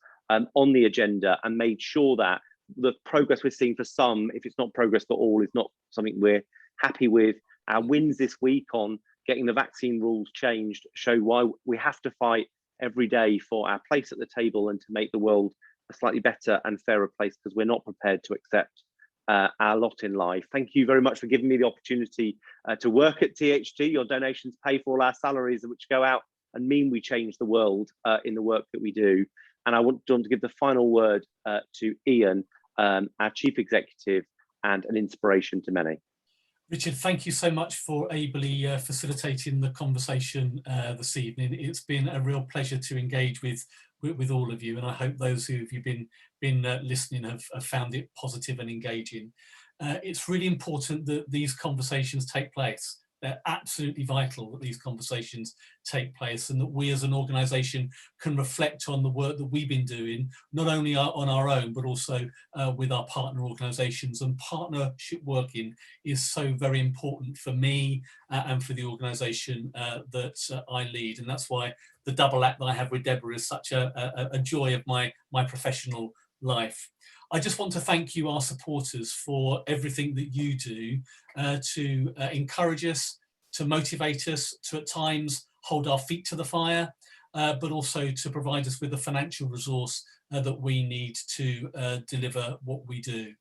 Speaker 8: on the agenda and made sure that the progress we're seeing for some, if it's not progress for all, is not something we're happy with. Our wins this week on getting the vaccine rules changed show why we have to fight every day for our place at the table and to make the world a slightly better and fairer place, because we're not prepared to accept our lot in life. Thank you very much for giving me the opportunity to work at THT. Your donations pay for all our salaries, which go out and mean we change the world in the work that we do. And I want to give the final word to Ian, our Chief Executive and an inspiration to many.
Speaker 7: Richard, thank you so much for ably facilitating the conversation this evening. It's been a real pleasure to engage with all of you, and I hope those who have been listening have found it positive and engaging. It's really important that these conversations take place. They're absolutely vital that these conversations take place, and that we as an organisation can reflect on the work that we've been doing, not only on our own, but also with our partner organisations. And partnership working is so very important for me and for the organisation that I lead. And that's why the double act that I have with Deborah is such a joy of my professional life. I just want to thank you, our supporters, for everything that you do to encourage us, to motivate us, to at times hold our feet to the fire, but also to provide us with the financial resource that we need to deliver what we do.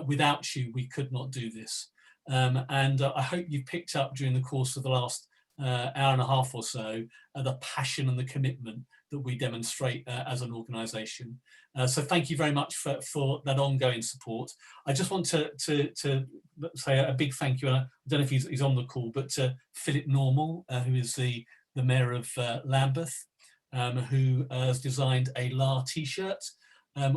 Speaker 7: Without you, we could not do this. And I hope you've picked up during the course of the last hour and a half or so the passion and the commitment that we demonstrate as an organisation. So thank you very much for that ongoing support. I just want to say a big thank you, and I don't know if he's on the call, but to Philip Normal, who is the Mayor of Lambeth, who has designed a LA t-shirt,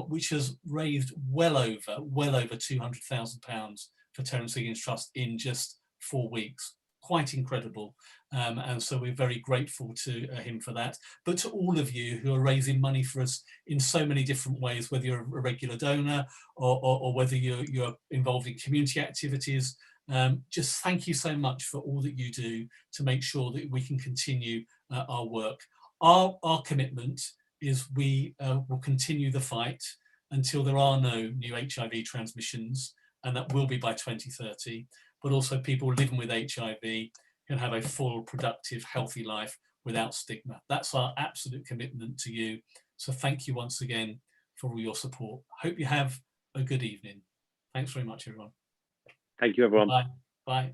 Speaker 7: which has raised well over £200,000 for Terrence Higgins Trust in just 4 weeks. Quite incredible, and so we're very grateful to him for that. But to all of you who are raising money for us in so many different ways, whether you're a regular donor or whether you're involved in community activities, just thank you so much for all that you do to make sure that we can continue our work. Our commitment is we will continue the fight until there are no new HIV transmissions, and that will be by 2030. But also people living with HIV can have a full, productive, healthy life without stigma. That's our absolute commitment to you. So thank you once again for all your support. Hope you have a good evening. Thanks very much, everyone.
Speaker 8: Thank you, everyone.
Speaker 7: Bye. Bye.